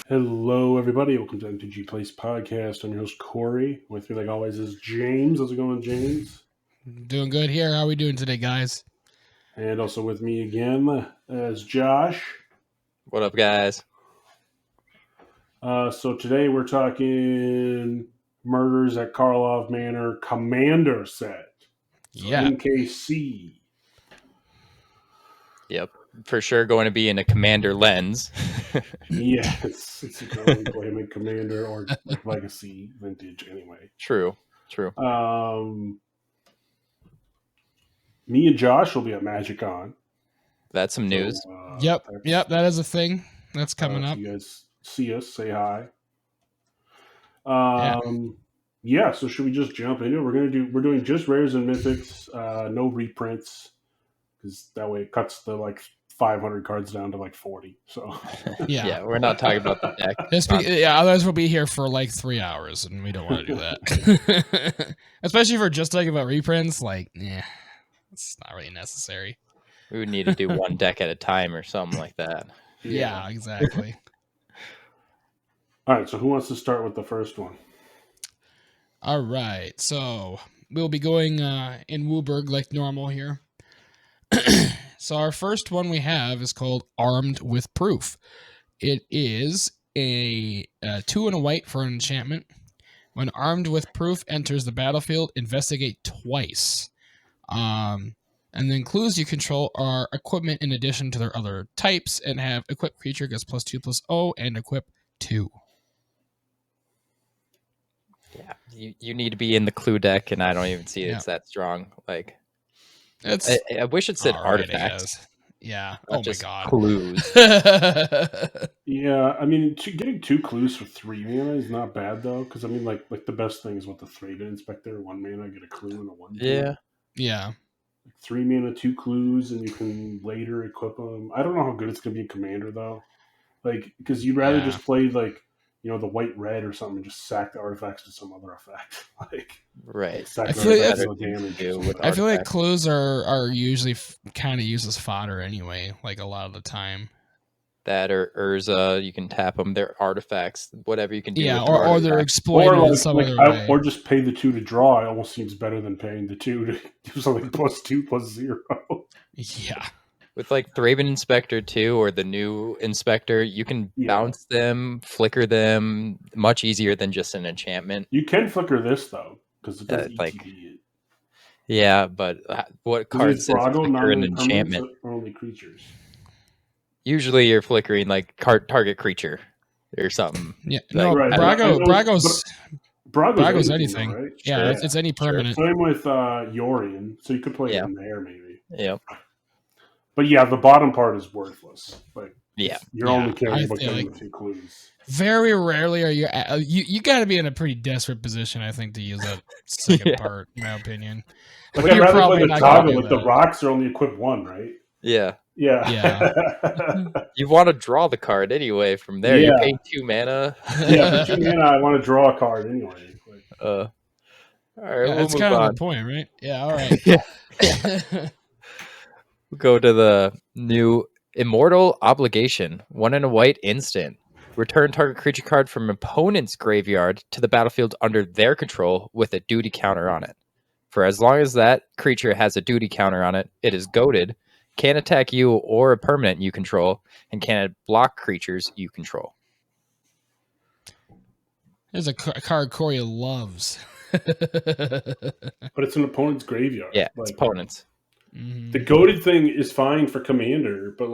Hello, everybody. Welcome to MTG Place Podcast. I'm your host, Corey. With me, like always, is James. How's it going, James? Doing good here. How are we doing today, guys? And also with me again is Josh. What up, guys? So today we're talking Murders at Karlov Manor Commander set. So Yeah. MKC. Yep, for sure going to be in a Commander lens. Yes, it's going to play him in Commander or like Legacy Vintage anyway. True. Me and Josh will be at MagicCon. That's some news. So, Yep, that is a thing. That's coming up. If you guys see us, say hi. Yeah. So should we just jump into it? We're doing just rares and mythics, no reprints, because that way it cuts the 500 cards down to 40. So Yeah, we're not talking about the deck. Otherwise we'll be here for 3 hours, and we don't want to do that. Especially for just talking about reprints. It's not really necessary. We would need to do one deck at a time or something like that. Yeah, exactly. All right, so who wants to start with the first one? All right, so we'll be going in Wooburg like normal here. So our first one we have is called Armed with Proof. It is a 2 and a white for an enchantment. When Armed with Proof enters the battlefield, investigate twice. And then clues you control are equipment in addition to their other types, and have equip creature gets +2/+0 and equip 2. Yeah, you need to be in the clue deck, and I don't even see it's that strong. I wish it said artifacts. Yeah. Not just my god. Clues. Yeah, I mean, getting 2 clues for 3 mana is not bad though, because I mean, like the best thing is what the 3-mana inspector, 1 mana, get a clue and a 1. Yeah. 3 mana, 2 clues, and you can later equip them. I don't know how good it's gonna be in Commander though, because you'd rather just play the white red or something and just sack the artifacts to some other effect. Right. I feel like clues are usually kind of used as fodder anyway, a lot of the time. That or Urza, you can tap them. They're artifacts, whatever you can do. Yeah, or they're exploited in some other way. Or just pay the 2 to draw. It almost seems better than paying the 2 to do something +2/+0. Yeah. With Thraben Inspector 2 or the new Inspector, you can bounce them, flicker them much easier than just an enchantment. You can flicker this though, because it does ETB. Yeah, but what card says flicker an enchantment? Only creatures. Usually you're flickering target creature or something. Yeah, no, Brago's anything. Though, right? Yeah, it's any permanent. Same with Yorion, so you could play it in there maybe. Yep. But yeah, the bottom part is worthless. You're only caring about getting the 2 clues. Very rarely are you got to be in a pretty desperate position, I think, to use that second part, in my opinion. I'd rather play the toggle. The rocks are only equipped 1, right? Yeah. Yeah. You want to draw the card anyway from there. Yeah. You're paying 2 mana. Yeah, for 2 mana, I want to draw a card anyway. All right, that's kind of the point, right? Yeah, all right. We'll go to the new Immortal Obligation. 1 and a white instant. Return target creature card from opponent's graveyard to the battlefield under their control with a duty counter on it. For as long as that creature has a duty counter on it, it is goaded, can attack you or a permanent you control, and can block creatures you control. There's a card Corey loves. But it's an opponent's graveyard. Yeah, it's opponents. The goaded thing is fine for Commander, but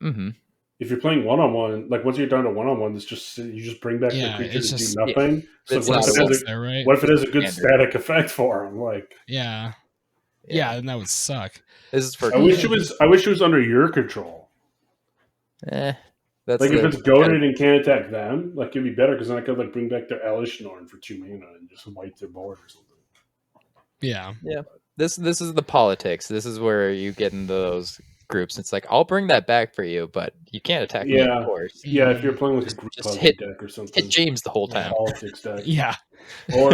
if you're playing 1-on-1, once you're down to 1-on-1, it's just you just bring back the creature to do nothing. So what if it has a good static effect for him? Yeah, then that would suck. This is for. I wish it was under your control. That's if it's goaded and can't attack them, it'd be better because then I could bring back their Elish Norn for 2 mana and just wipe their board or something. Yeah. Yeah. This is the politics. This is where you get into those groups. It's like, I'll bring that back for you, but you can't attack me, of course. Yeah, if you're playing like a group hit deck or something. Hit James the whole time. Politics deck. Yeah. Or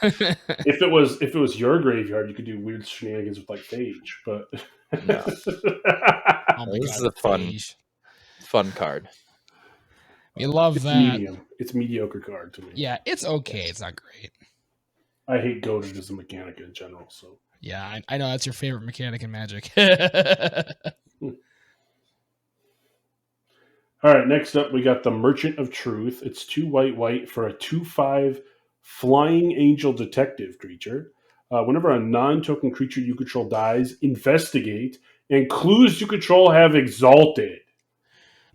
if it was your graveyard, you could do weird shenanigans with like Phage, but no. Oh this is a fun card. You love it's that. Medium. It's mediocre card to me. Yeah, it's okay. It's not great. I hate Goaded as a mechanic in general. So yeah, I know that's your favorite mechanic in Magic. All right, next up we got the Merchant of Truth. It's 2 white for a 2/5 Flying Angel Detective creature. Whenever a non-token creature you control dies, investigate, and clues you control have exalted.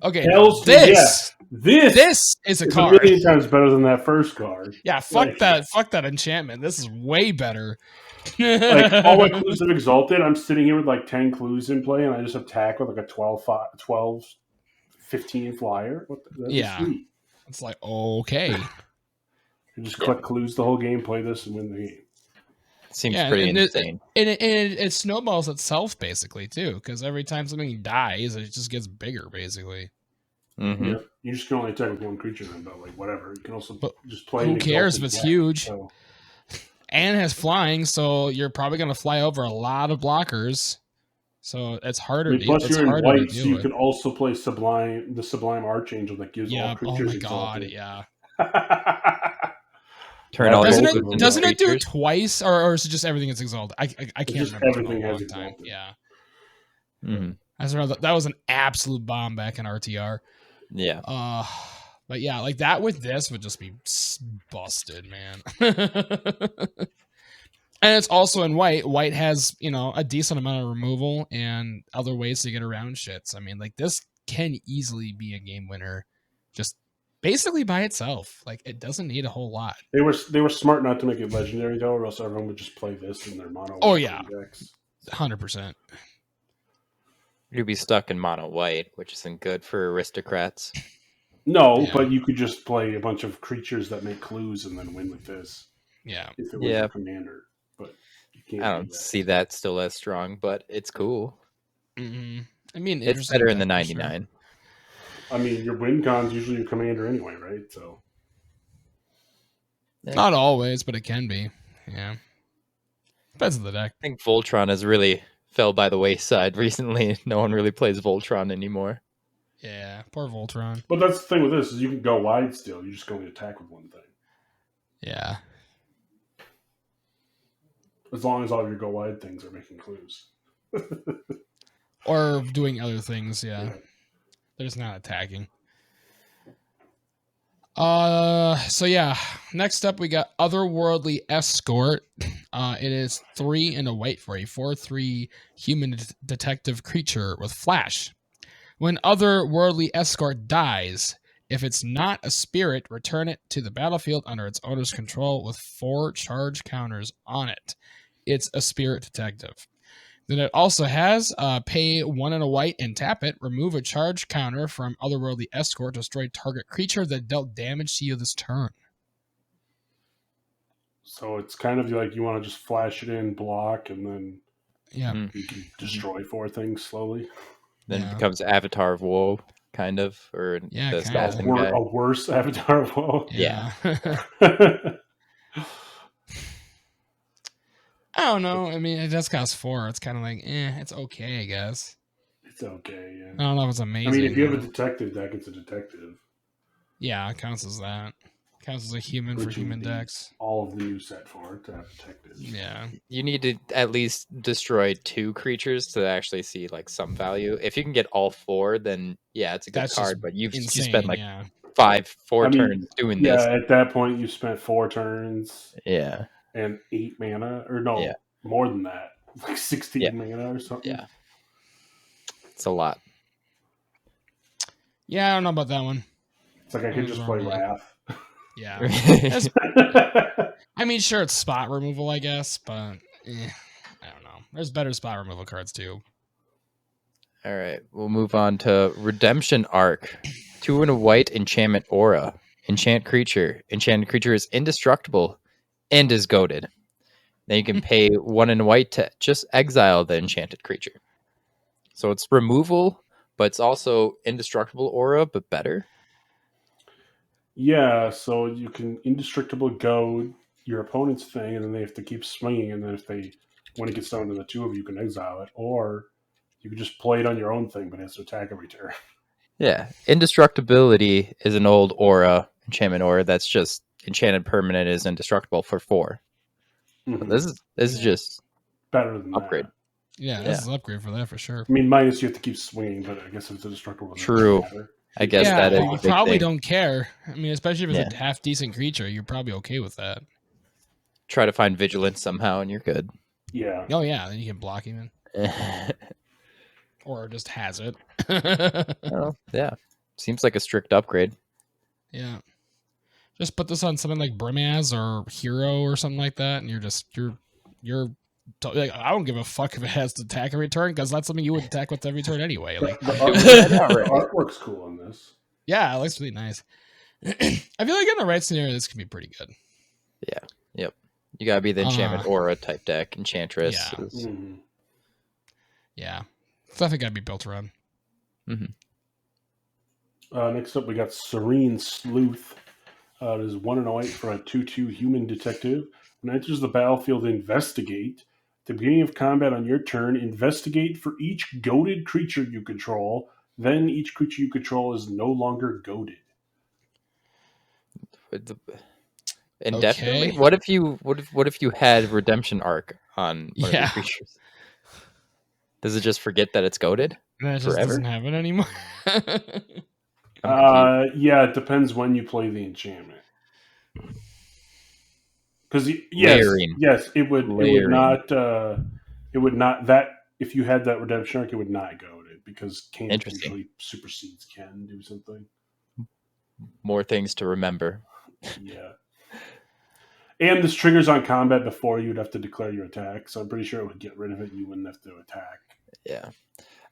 Okay, this is a card. A million times better than that first card. Yeah, fuck that enchantment. This is way better. Like all my clues have exalted. I'm sitting here with like 10 clues in play, and I just attack with like a 12, 15 flyer. Yeah, sweet. It's like okay. You just click clues the whole game, play this, and win the game. Seems pretty insane. It snowballs itself basically too, because every time something dies, it just gets bigger basically. Mm-hmm. Yeah, you just can only attack with one creature then, but like whatever. You can also just play. Who cares if it's huge? So. And it has flying, so you're probably going to fly over a lot of blockers. So it's harder. Plus, you're in white, so you can also play the Sublime Archangel that gives all creatures. Oh my god! Yeah. Doesn't it do it twice, or is it just everything is exalted? I can't remember. Everything has exalted. Yeah. Mm-hmm. I remember that was an absolute bomb back in RTR. Yeah. But yeah, like that with this would just be busted, man. And it's also in white. White has, a decent amount of removal and other ways to get around shits. I mean, like this can easily be a game winner, just basically by itself. Like it doesn't need a whole lot. They were smart not to make it legendary though, or else everyone would just play this in their mono. Oh yeah, 100%. You'd be stuck in mono white, which isn't good for aristocrats. No, but you could just play a bunch of creatures that make clues and then win with this. Yeah. If it was your commander. But you can't I don't see that still as strong, but it's cool. Mm-hmm. I mean, it's better in the 99. Sure. I mean, your win con's usually your commander anyway, right? So not always, but it can be. Yeah. Depends on the deck. I think Voltron has really fell by the wayside recently. No one really plays Voltron anymore. Yeah, poor Voltron. But that's the thing with this is you can go wide still. You just go and attack with one thing. Yeah. As long as all your go wide things are making clues. Or doing other things, yeah. They're just not attacking. So yeah. Next up we got Otherworldly Escort. It is 3 and a white for a 4/3 human detective creature with flash. When Otherworldly Escort dies, if it's not a spirit, return it to the battlefield under its owner's control with 4 charge counters on it. It's a spirit detective. Then it also has pay 1 and a white and tap it. Remove a charge counter from Otherworldly Escort. Destroy target creature that dealt damage to you this turn. So it's kind of like you want to just flash it in, block, and then you can destroy 4 things slowly. Then it becomes Avatar of Woe, kind of, or the Skeleton guy. A worse Avatar of Woe. Yeah. I don't know. I mean, it does cost 4. It's kind of like, it's okay, I guess. It's okay, yeah. I don't know if it's amazing. I mean, if you have a detective deck, it's a detective. Yeah, it counts as that. It counts as a human for human decks. All of the new set for it to have detectives. Yeah. You need to at least destroy 2 creatures to actually see like some value. If you can get all 4, then yeah, it's a good card. But you spent like 4 turns doing this. Yeah, at that point you spent 4 turns. Yeah. And 8 mana, or no, more than that, like 16 mana or something. Yeah, it's a lot. Yeah, I don't know about that one. It's like I could just play Wrath. Yeah. I mean, sure, it's spot removal, I guess, but I don't know. There's better spot removal cards too. All right, we'll move on to Redemption Arc. 2 and a white enchantment aura. Enchant creature. Enchanted creature is indestructible and is goated. Then you can pay 1 and a white to just exile the enchanted creature. So it's removal, but it's also indestructible aura, but better. Yeah, so you can indestructible goad your opponent's thing, and then they have to keep swinging. And then when it gets down to the two of you, can exile it, or you can just play it on your own thing, but it has to attack every turn. Yeah, indestructibility is an old aura, enchantment aura that's just enchanted permanent is indestructible for 4. Mm-hmm. This is just better than upgrade. That. Yeah, this is an upgrade for that for sure. I mean, minus you have to keep swinging, but I guess it's indestructible. True. I guess that is. You probably don't care. I mean, especially if it's a half decent creature, you're probably okay with that. Try to find vigilance somehow, and you're good. Yeah. Oh yeah, then you can block even. Or just has it. Oh, yeah. Seems like a strict upgrade. Yeah. Just put this on something like Brimaz or Hero or something like that, and you're like, I don't give a fuck if it has to attack every turn, because that's something you would attack with every turn anyway. Like the artwork's cool on this. Yeah, it looks really nice. I feel like in the right scenario, this could be pretty good. Yeah. Yep. You gotta be the enchantment aura type deck, enchantress. Yeah. Yeah. Stuff that gotta be built around. Next up, we got Serene Sleuth. It is 1/8 for a 2/2 human detective. When it enters the battlefield, investigate. At the beginning of combat on your turn, investigate for each goaded creature you control. Then each creature you control is no longer goaded. Indefinitely. Okay. What if you had redemption arc on one of your creatures? Does it just forget that it's goaded? And it just doesn't have it anymore. Yeah, it depends when you play the enchantment. Because yes, it would not that if you had that redemption arc, it would not goad it, because can't usually supersedes can do something. More things to remember. Yeah. And this triggers on combat before you'd have to declare your attack, so I'm pretty sure it would get rid of it and you wouldn't have to attack. Yeah.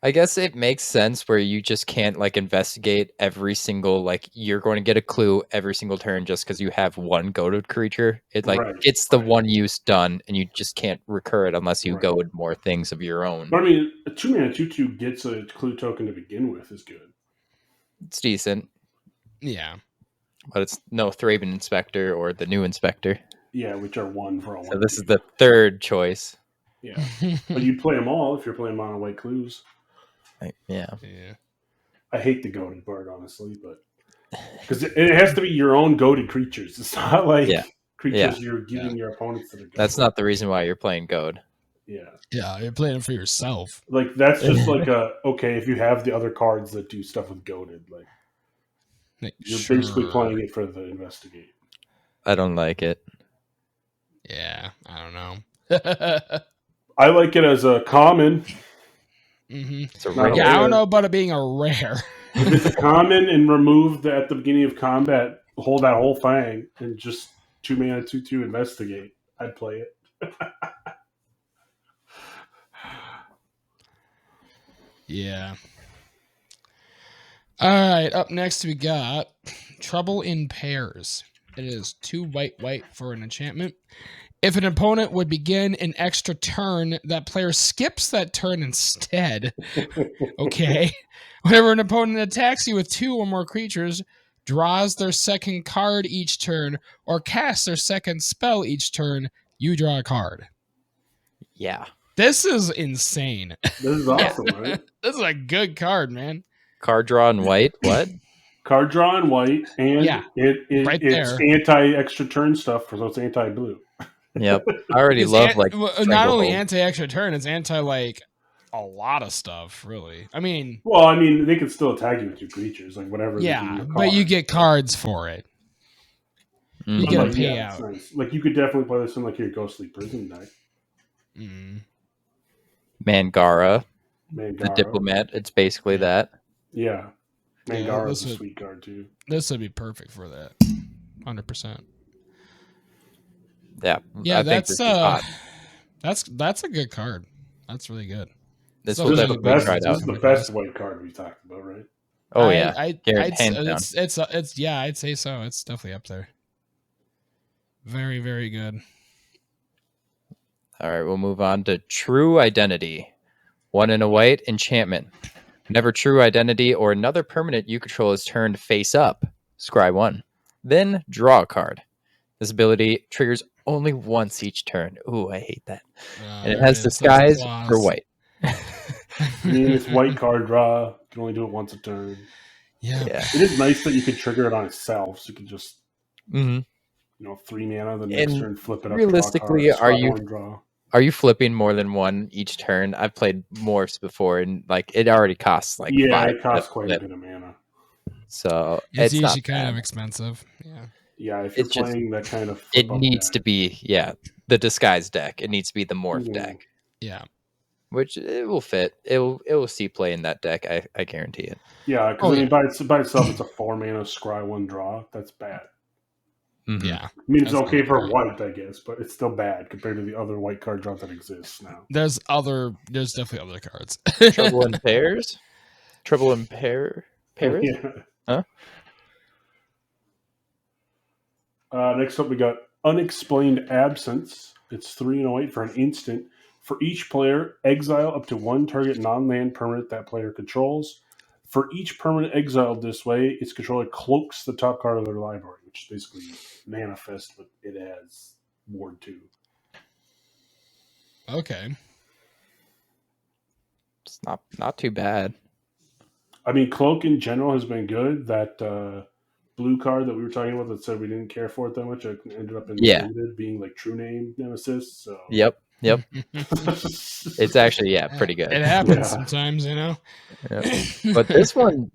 I guess it makes sense where you just can't investigate every single, you're going to get a clue every single turn just because you have one goaded creature. It it's the one use done, and you just can't recur it unless you goad more things of your own. But I mean, a 2-mana 2/2 gets a clue token to begin with is good. It's decent. Yeah. But it's no Thraben Inspector or the new Inspector. Yeah, which are 1 for a 1. So this is the third choice. Yeah. But you'd play them all if you're playing mono white clues. Yeah. I hate the goaded part, honestly, but because it has to be your own goaded creatures. It's not like creatures you're giving your opponents that are goaded. That's not the reason why you're playing goad. Yeah. Yeah, you're playing it for yourself. That's just okay, if you have the other cards that do stuff with goaded, you're basically playing it for the investigate. I don't like it. Yeah, I don't know. I like it as a common. Mm-hmm. I don't know about it being a rare. If it's a common and removed at the beginning of combat, hold that whole thing and just 2-mana 2/2 investigate, I'd play it. Yeah. All right, up next we got Trouble in Pairs. It is 2 white for an enchantment. If an opponent would begin an extra turn, that player skips that turn instead. Okay. Whenever an opponent attacks you with 2 or more creatures, draws their second card each turn, or casts their second spell each turn, you draw a card. Yeah. This is insane. This is awesome, right? This is a good card, man. Card draw in white? What? Card draw in white, and it's anti-extra turn stuff, so it's anti-blue. Yep. I already love not only anti-extra turn, it's anti a lot of stuff, really. I mean, they can still attack you with 2 creatures, whatever. Yeah, but you get cards for it. Mm-hmm. You get a payout. Nice. You could definitely play this in your Ghostly Prison deck. Mm-hmm. Mangara, the Diplomat. It's basically that. Yeah. Mangara is a sweet card too. This would be perfect for that. 100%. Yeah. Yeah, that's a good card. That's really good. This is the best white card we talked about, right? Oh yeah. I'd say so. It's definitely up there. Very, very good. All right, we'll move on to True Identity. 1 and a white, enchantment. Whenever true identity or another permanent you control is turned face up, scry 1. Then draw a card. This ability triggers only once each turn. Ooh, I hate that. And it has disguise for white. I mean, it's white card draw. You can only do it once a turn. Yeah. It is nice that you can trigger it on itself, so you can just, 3 mana the next turn, flip it up. Realistically, are you flipping more than one each turn? I've played morphs before, and it already costs 5. It costs quite a bit of mana. So it's usually kind of expensive. Yeah. Yeah, if you're playing that kind of, it needs to be the disguise deck. It needs to be the morph deck. Yeah. Which it will fit. It will see play in that deck. I guarantee it. Yeah, because by itself, it's a 4 mana scry 1 draw. That's bad. Mm-hmm. Yeah, I mean it's okay for white, I guess, but it's still bad compared to the other white card draw that exists now. There's definitely other cards. Trouble in pairs. Trouble in pairs. Yeah. Huh? Next up, we got Unexplained Absence. It's 3 and a white for an instant. For each player, exile up to 1 target non-land permanent that player controls. For each permanent exiled this way, its controller cloaks the top card of their library, which is basically Manifest, but it has Ward 2. Okay. It's not too bad. I mean, Cloak in general has been good. That blue card that we were talking about that said we didn't care for it that much, it ended up in limited being True Name Nemesis. So. Yep. It's actually pretty good. It happens sometimes, Yep. But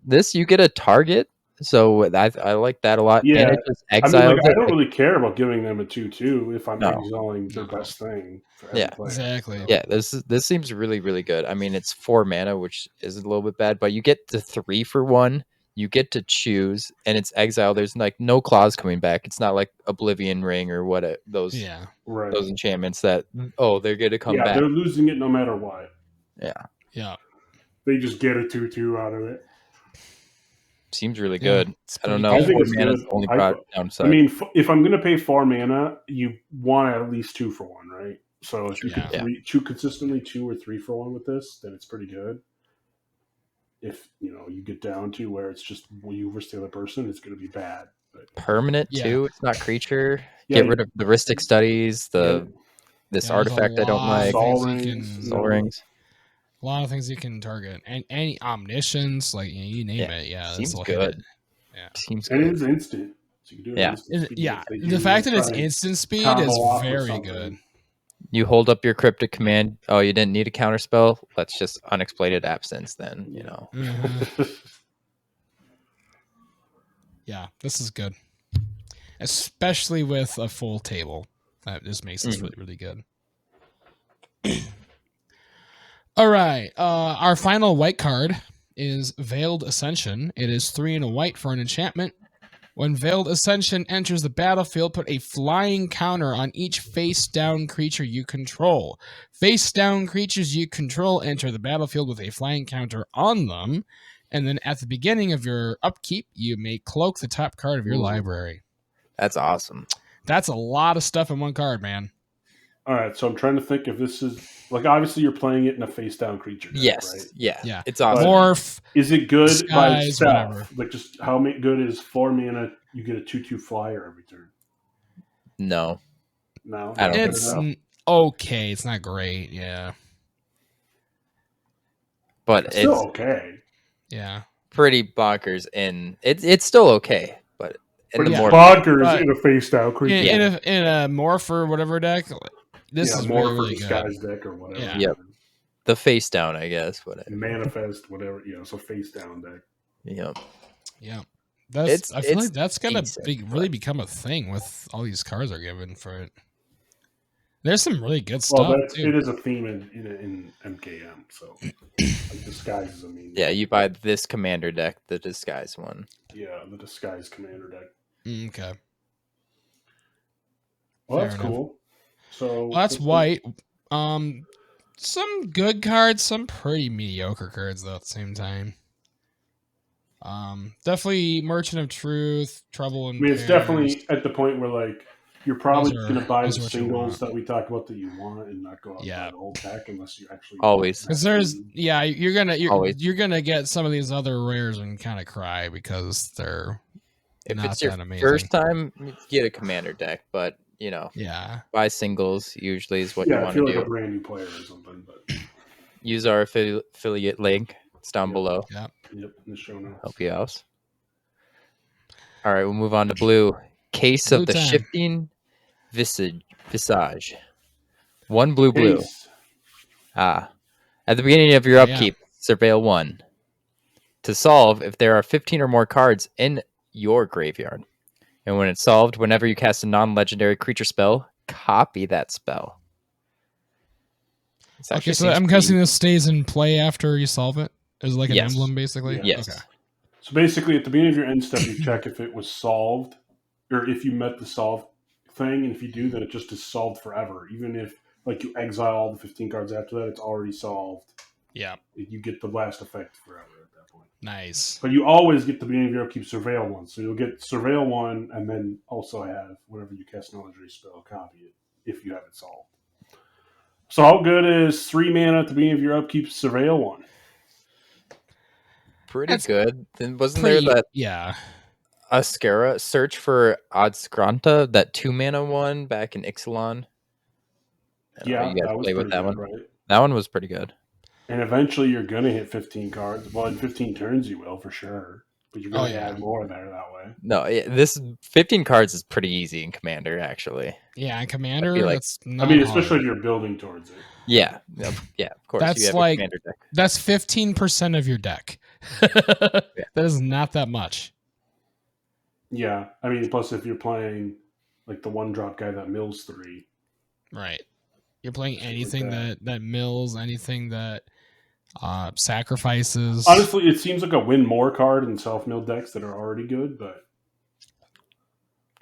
this you get a target, so I like that a lot. Yeah, and it just exiles I don't really care about giving them a 2/2 if I'm exiling their best thing. Exactly. Yeah, this seems really, really good. I mean, it's 4 mana, which is a little bit bad, but you get the 3 for 1. You get to choose, and it's exile. There's no clause coming back. It's not like Oblivion Ring or those enchantments that they're going to come back. Yeah, they're losing it no matter what. Yeah. They just get a 2/2 out of it. Seems really good. I don't know. I think it's good. Only downside. I mean, if I'm going to pay 4 mana, you want at least 2 for 1, right? So if you can consistently 2 or 3 for 1 with this, then it's pretty good. If you get down to where it's just you versus the other person, it's going to be bad. But, permanent too. It's not creature. Get rid of the Ristic Studies. This artifact I don't like. Soul Rings. A lot of things you can target, and any omniscience, you name it. Yeah, seems good. Seems good. And it's instant. So you can do it the fact that it's instant speed is very good. You hold up your cryptic command. Oh, you didn't need a counter spell? Let's just Unexplained Absence then, Mm-hmm. Yeah, this is good. Especially with a full table. That just makes this really, really good. All right. Our final white card is Veiled Ascension. It is 3 and a white for an enchantment. When Veiled Ascension enters the battlefield, put a flying counter on each face-down creature you control. Face-down creatures you control enter the battlefield with a flying counter on them, and then at the beginning of your upkeep, you may cloak the top card of your library. That's awesome. That's a lot of stuff in one card, man. All right, so I'm trying to think if this is obviously you're playing it in a face-down creature deck, yes, right? Yeah, it's awesome. Morph. Is it good by itself? Whatever. Just how good is 4 mana? You get a 2/2 flyer every turn. No, I don't it's okay. It's not great. Yeah, but it's still okay. Yeah, pretty bonkers, and it's still okay. But bonkers in a face-down creature. In a morph or whatever deck. This is more really for disguise deck or whatever. Yeah. Yep. The face down, I guess. Whatever. Manifest, whatever. So face down deck. Yep. Yeah. I feel like that's gonna really become a thing with all these cards are given for it. There's some really good stuff. Well, it is a theme in MKM. So disguises. Yeah, you buy this commander deck, the disguise one. Yeah, the disguise commander deck. Okay. Well, that's cool. So that's white. Some good cards, some pretty mediocre cards though at the same time. Definitely Merchant of Truth, Trouble in it's definitely at the point where You're probably going to buy the singles that we talk about that you want, and not go out and buy the whole deck unless you actually always. Because you're gonna get some of these other rares and kind of cry because they're if it's your first time, get a commander deck, but buy singles usually is what you want to do. Like a brand new player or something, but use our affiliate link. It's down below. Yep, in the show notes. Help you out. All right, we'll move on to blue. Case of the Shifting Visage. 1 blue. At the beginning of your upkeep, surveil 1. To solve, if there are 15 or more cards in your graveyard. And when it's solved, whenever you cast a non-legendary creature spell, copy that spell. Okay, so I'm guessing this stays in play after you solve it? Is it like an emblem, basically? Yeah. Yes. Okay. So basically, at the beginning of your end step, you check if it was solved, or if you met the solve thing, and if you do, then it just is solved forever. Even if you exile all the 15 cards after that, it's already solved. Yeah. You get the last effect forever at that point. Nice. But you always get the beginning of your upkeep surveil 1. So you'll get surveil 1, and then also have whenever you cast an legendary spell, copy it if you have it solved. So how good is 3 mana at the beginning of your upkeep surveil 1? Pretty good. Then wasn't there that Ascara search for Odskranta, that 2 mana one back in Ixalan? Yeah, that was with that good, one. Right? That one was pretty good. And eventually you're going to hit 15 cards. Well, in 15 turns you will, for sure. But you're going to add more there that way. No, this 15 cards is pretty easy in Commander, actually. Yeah, in Commander, it's not especially if you're building towards it. Yeah, of course. That's you have a Commander deck. That's 15% of your deck. That is not that much. Yeah, I mean, plus if you're playing like the 1-drop guy that mills 3. Right. You're playing anything that mills, anything that sacrifices. Honestly, it seems like a win more card in self-milled decks that are already good, but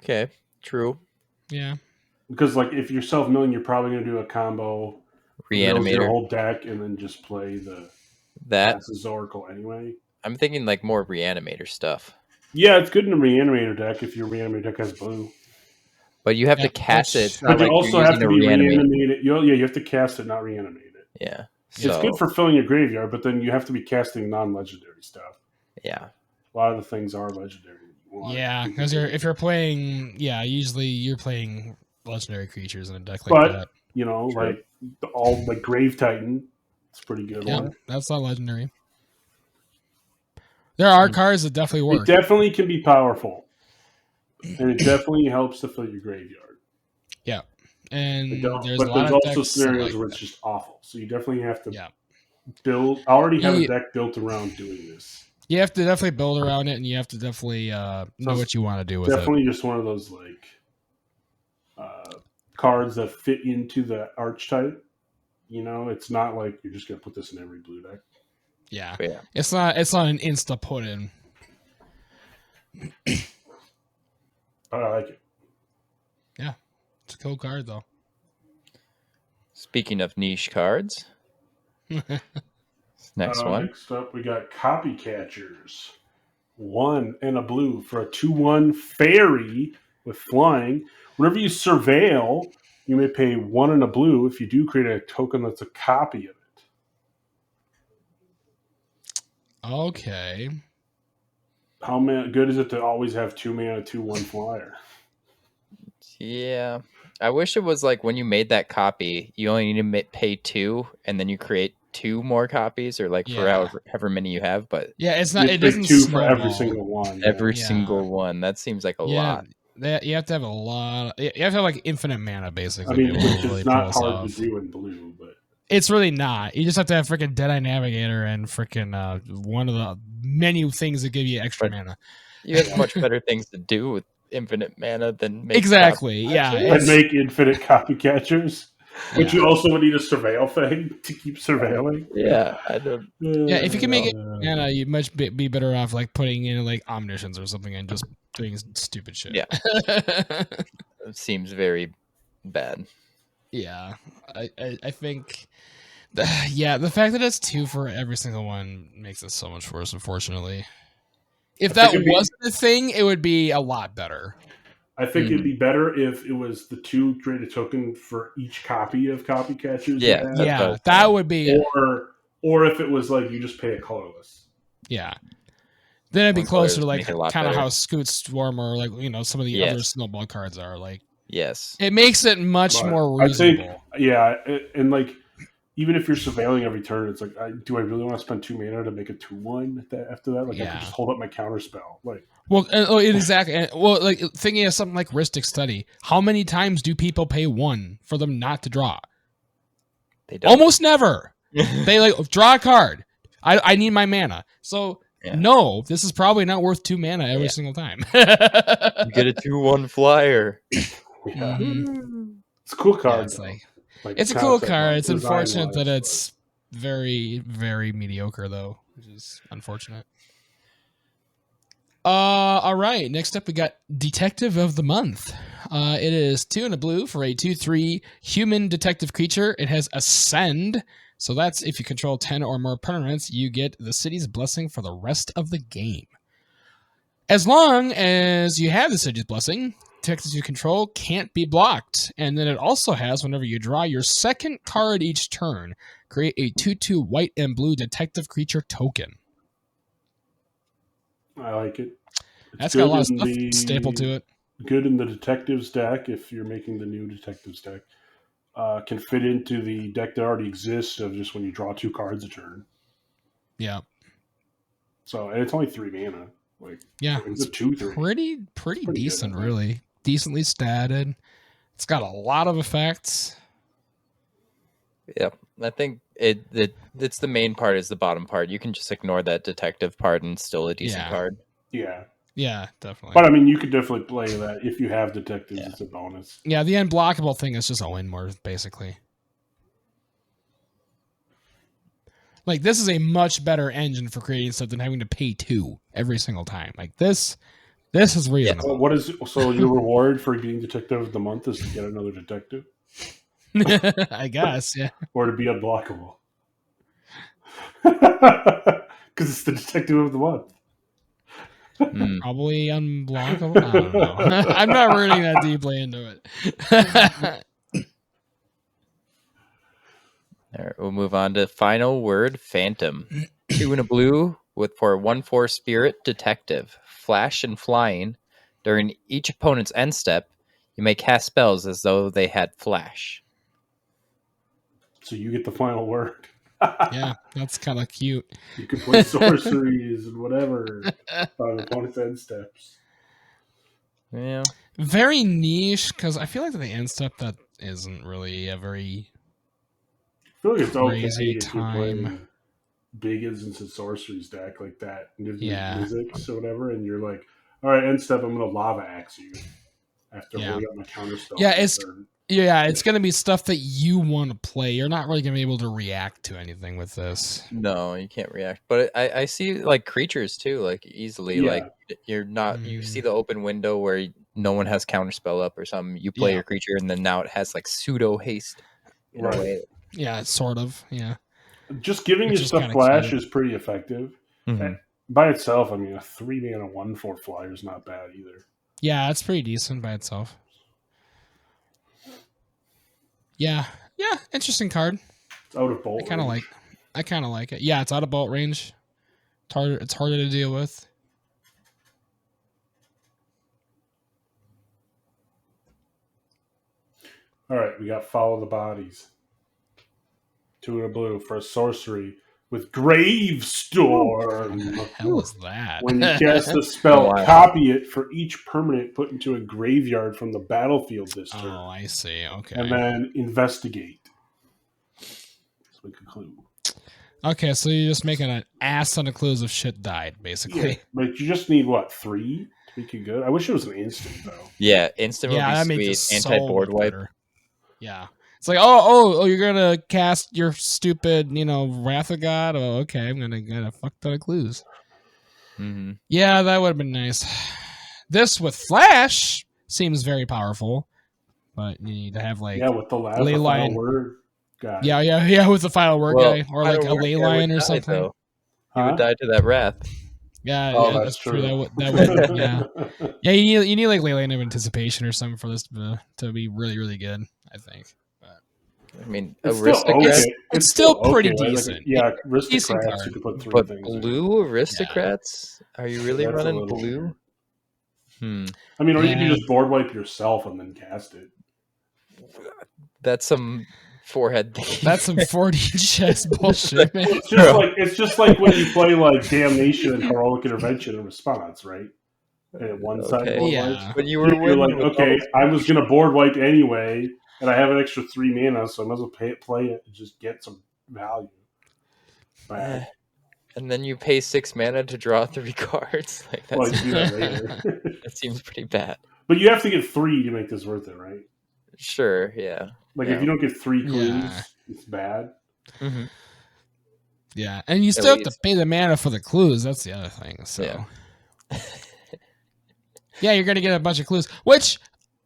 okay, true. Yeah, because if you're self-milling, you're probably going to do a combo, Reanimator, your whole deck, and then just play that's Oracle anyway. I'm thinking more Reanimator stuff. Yeah, it's good in a Reanimator deck if your Reanimator deck has blue. But you have to cast it. But you also have to reanimate it. You have to cast it, not reanimate it. Yeah. It's good for filling your graveyard, but then you have to be casting non-legendary stuff. Yeah. A lot of the things are legendary. Yeah, because if you're playing, usually you're playing legendary creatures in a deck like that. But, Grave Titan, it's a pretty good one. That's not legendary. There are cards that definitely work. It definitely can be powerful. And it definitely helps to fill your graveyard. Yeah. And there's also scenarios where it's just awful. So you definitely have to already have a deck built around doing this. You have to definitely build around it, and you have to definitely know what you want to do with it. Definitely just one of those cards that fit into the archetype. It's not like you're just going to put this in every blue deck. Yeah. It's not an insta put in. I like it. Yeah. It's a cool card, though. Speaking of niche cards. Next one. Next up, we got Copy Catchers. 1 and a blue for a 2/1 fairy with flying. Whenever you surveil, you may pay 1 and a blue. If you do, create a token that's a copy of it. Okay. How good is it to always have 2 mana, 2/1 flyer? Yeah. I wish it was when you made that copy, you only need to pay 2, and then you create 2 more copies, or for however many you have. But it's not. It doesn't 2 for every single one. Every single one. That seems like a lot. You have to have a lot. You have to have infinite mana, basically. I mean, it's not hard to do in blue, but it's really not. You just have to have freaking Deadeye Navigator and freaking one of the menu things that give you extra mana. You have much better things to do with infinite mana than make exactly. And make infinite copy catchers. But you also would need a surveil thing to keep surveilling. Yeah, I don't. If you can make it mana, you'd much be better off putting in omniscience or something and just doing stupid shit. Yeah, it seems very bad. Yeah, I think. The fact that it's 2 for every single one makes it so much worse. Unfortunately, if that wasn't a thing, it would be a lot better. I think it'd be better if it was the 2 create a token for each copy of copy catchers. Yeah, that would be. Or if it was like you just pay a colorless. Yeah. Then it'd be closer to like kind of how Scoot Swarm or like some of the other Snowball cards are like. Yes, it makes it much more reasonable. I think, and like even if you're surveilling every turn, it's like, do I really want to spend 2 mana to make a 2/1 after that? Like I could just hold up my counter spell. Like, well, exactly. Well, like thinking of something like Rhystic Study, how many times do people pay 1 for them not to draw? They don't. Almost never. They like draw a card. I need my mana. So no, this is probably not worth 2 mana every single time. You get a 2/1 flyer. It's a cool card. It's a cool card. It's unfortunate that it's very, very mediocre, though, which is unfortunate. All right. Next up, we got Detective of the Month. It is 2 and a blue for a 2/3 human detective creature. It has Ascend. So that's if you control 10 or more permanents, you get the city's blessing for the rest of the game. As long as you have the city's blessing, detectives you control can't be blocked. And then it also has, whenever you draw your second card each turn, create a 2/2 white and blue detective creature token. I like it. That's got a lot of stuff stapled to it. Good in the detectives deck if you're making the new detectives deck. Can fit into the deck that already exists of just when you draw 2 cards a turn. Yeah. So, and it's only 3 mana. Like, yeah, it's a 2/3. Pretty decent, good, really. Decently statted. It's got a lot of effects. Yep. I think it's the main part is the bottom part. You can just ignore that detective part and still a decent card. Yeah. Yeah, definitely. But I mean, you could definitely play that if you have detectives. It's a bonus. Yeah, the unblockable thing is just a win more, basically. Like, this is a much better engine for creating stuff than having to pay 2 every single time. Like, this is reasonable. So your reward for being Detective of the Month is to get another detective? I guess, yeah. Or to be unblockable. Because it's the Detective of the Month. Probably unblockable. I don't know. I'm not rooting that deeply into it. All right, we'll move on to Final Word Phantom. 2 and a blue for 1/4 Spirit Detective. Flash and flying. During each opponent's end step, you may cast spells as though they had flash. So you get the final word. Yeah, that's kind of cute. You can play sorceries and whatever on opponent's end steps. Yeah. Very niche, because I feel like the end step that isn't really a very I feel like it's crazy okay time. If you play big instance of sorceries deck like that and gives you physics or whatever, and you're like, all right, end step, I'm going to lava axe you after holding up my counter spell. It's going to be stuff that you want to play. You're not really going to be able to react to anything with this. No, you can't react. But I see like creatures too, like easily. Like you're not. You see the open window where no one has counterspell up or something. You play your creature, and then now it has like pseudo haste in a way. Yeah, sort of. Yeah. Just giving your stuff flash is pretty effective. Mm-hmm. By itself, I mean, a 3 mana 1/4 flyer is not bad either. Yeah, it's pretty decent by itself. Yeah, interesting card. It's out of bolt. I kind of like it. Yeah, it's out of bolt range. It's harder to deal with. All right, we got Follow the Bodies. 2 and a blue for a sorcery with Gravestorm. What the hell is that? When you cast the spell, copy it for each permanent put into a graveyard from the battlefield this turn. Oh, I see. Okay. And then investigate. So we conclude. Okay, so you're just making an ass ton of clues of shit died, basically. Yeah, but you just need, 3 to make it good? I wish it was an instant, though. Yeah, instant would be sweet. Anti-board wipe. Yeah. It's like, oh, you're gonna cast your stupid, Wrath of God. Oh, okay, I'm gonna get a fuck ton of clues. Mm-hmm. Yeah, that would have been nice. This with Flash seems very powerful, but you need to have with the final word guy. Yeah, with the final word guy, or like a ley line or something. He would die to that Wrath. Yeah, that's true. That would, yeah. Yeah, you need like Land of Anticipation or something for this to be really, really good, I think. But, I mean, it's still okay. It's still pretty decent. Like, Aristocrats, you could put 3 things blue Aristocrats? Yeah. Are you really running blue? I mean, or you can just board wipe yourself and then cast it. That's some forehead thing. That's some 4D chess bullshit, man. It's just like when you play like Damnation and Heroic Intervention in response, right? And one side board wipe. But you're like, okay, I was gonna board wipe anyway, and I have an extra 3 mana, so I might as well play it and just get some value. And then you pay 6 mana to draw 3 cards. Like that's do that later. That seems pretty bad. But you have to get 3 to make this worth it, right? Sure, yeah. Like if you don't get 3 clues, it's bad. Mm-hmm. Yeah, and you still have to pay the mana for the clues. That's the other thing. So, yeah, you're gonna get a bunch of clues, which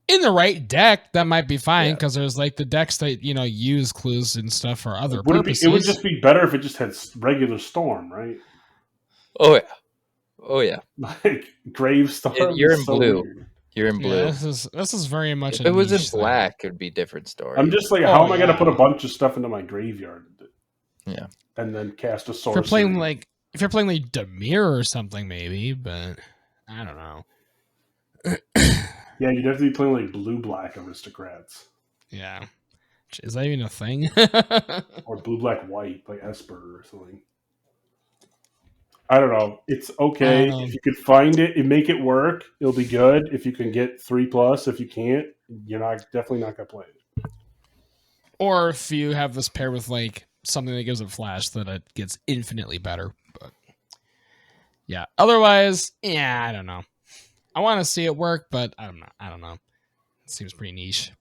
in the right deck that might be fine because there's like the decks that use clues and stuff for other purposes. It would just be better if it just had regular Storm, right? Oh yeah. Like Gravestorm. You're in blue. Weird. You're in blue. Yeah, this is very much. If it was in black, it would be a different story. I'm just like, how am I going to put a bunch of stuff into my graveyard? Yeah, and then cast a sorcery. If you're playing like Dimir or something, maybe, but I don't know. Yeah, you'd have to be playing like blue-black Aristocrats. Yeah, is that even a thing? Or blue-black-white, like Esper or something. I don't know. It's okay. If you could find it and make it work, it'll be good. If you can get 3+, if you can't, you're definitely not gonna play it. Or if you have this pair with like something that gives it flash, that it gets infinitely better. But yeah, otherwise, I don't know. I want to see it work, but I don't know. It seems pretty niche.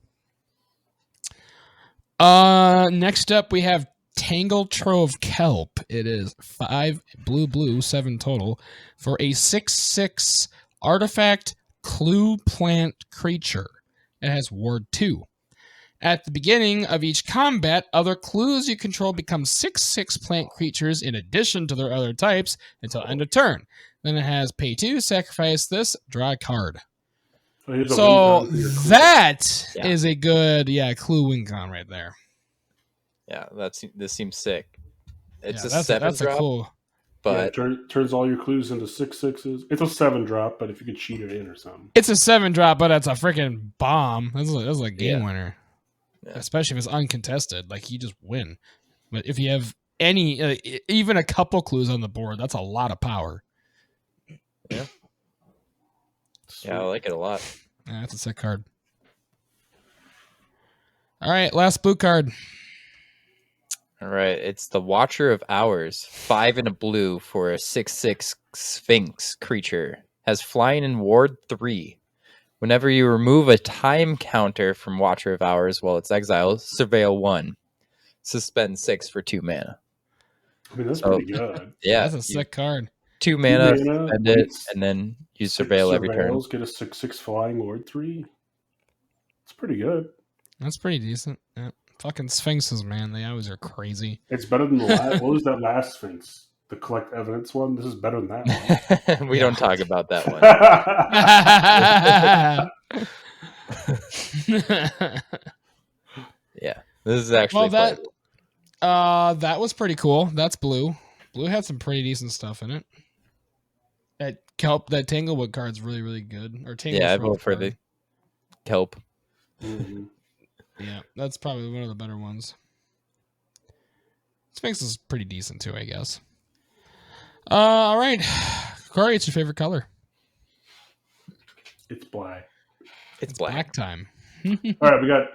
Next up we have Tangle Trove Kelp. It is 5 blue, 7 total for a 6/6 artifact clue plant creature. It has Ward 2. At the beginning of each combat, other clues you control become 6/6 plant creatures in addition to their other types until end of turn. Then it has pay 2, sacrifice this, draw a card. So that is a good clue win con right there. Yeah, this seems sick. It's a 7 drop, a cool. But turns all your clues into 6/6s. It's a 7 drop, but if you could cheat it in or something. It's a 7 drop, but it's a freaking bomb. That's like a game winner. Yeah. Especially if it's uncontested, like you just win. But if you have any, even a couple clues on the board, that's a lot of power. Yeah. Yeah, I like it a lot. Yeah, that's a sick card. All right, last blue card. All right, it's the Watcher of Hours, 5 and a blue for a 6/6 Sphinx creature. Has flying and ward 3. Whenever you remove a time counter from Watcher of Hours while it's exiled, surveil 1. Suspend 6 for 2 mana. I mean, that's pretty good. Yeah, that's a sick card. 2 mana, spend it, and then you surveil every turn. Get a 6/6 flying ward 3. It's pretty good. That's pretty decent. Yeah. Fucking Sphinxes, man. They always are crazy. It's better than the last. What was that last Sphinx? The collect evidence one? This is better than that one. We don't talk about that one. Yeah. This is actually that was pretty cool. That's blue. Blue had some pretty decent stuff in it. That Kelp, that Tanglewood card's really, really good. Or I vote for the Kelp. Mm-hmm. Yeah, that's probably one of the better ones. Sphinx is pretty decent too, I guess. All right. Corey, it's your favorite color? It's black. It's black time. All right, we got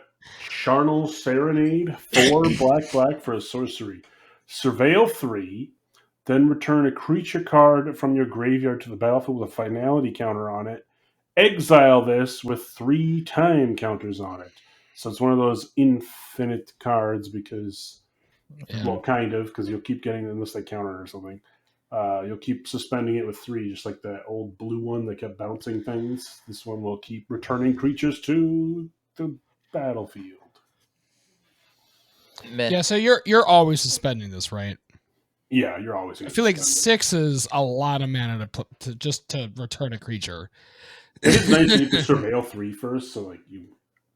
Charnel Serenade, 4 black for a sorcery. Surveil 3, then return a creature card from your graveyard to the battlefield with a finality counter on it. Exile this with 3 time counters on it. So it's one of those infinite cards because, well, kind of, because you'll keep getting, unless they counter or something, you'll keep suspending it with 3, just like that old blue one that kept bouncing things. This one will keep returning creatures to the battlefield. Yeah, so you're always suspending this, right? Yeah, you're always. I feel like 6 is a lot of mana to return a creature. It is nice that you can surveil 3 first, so like you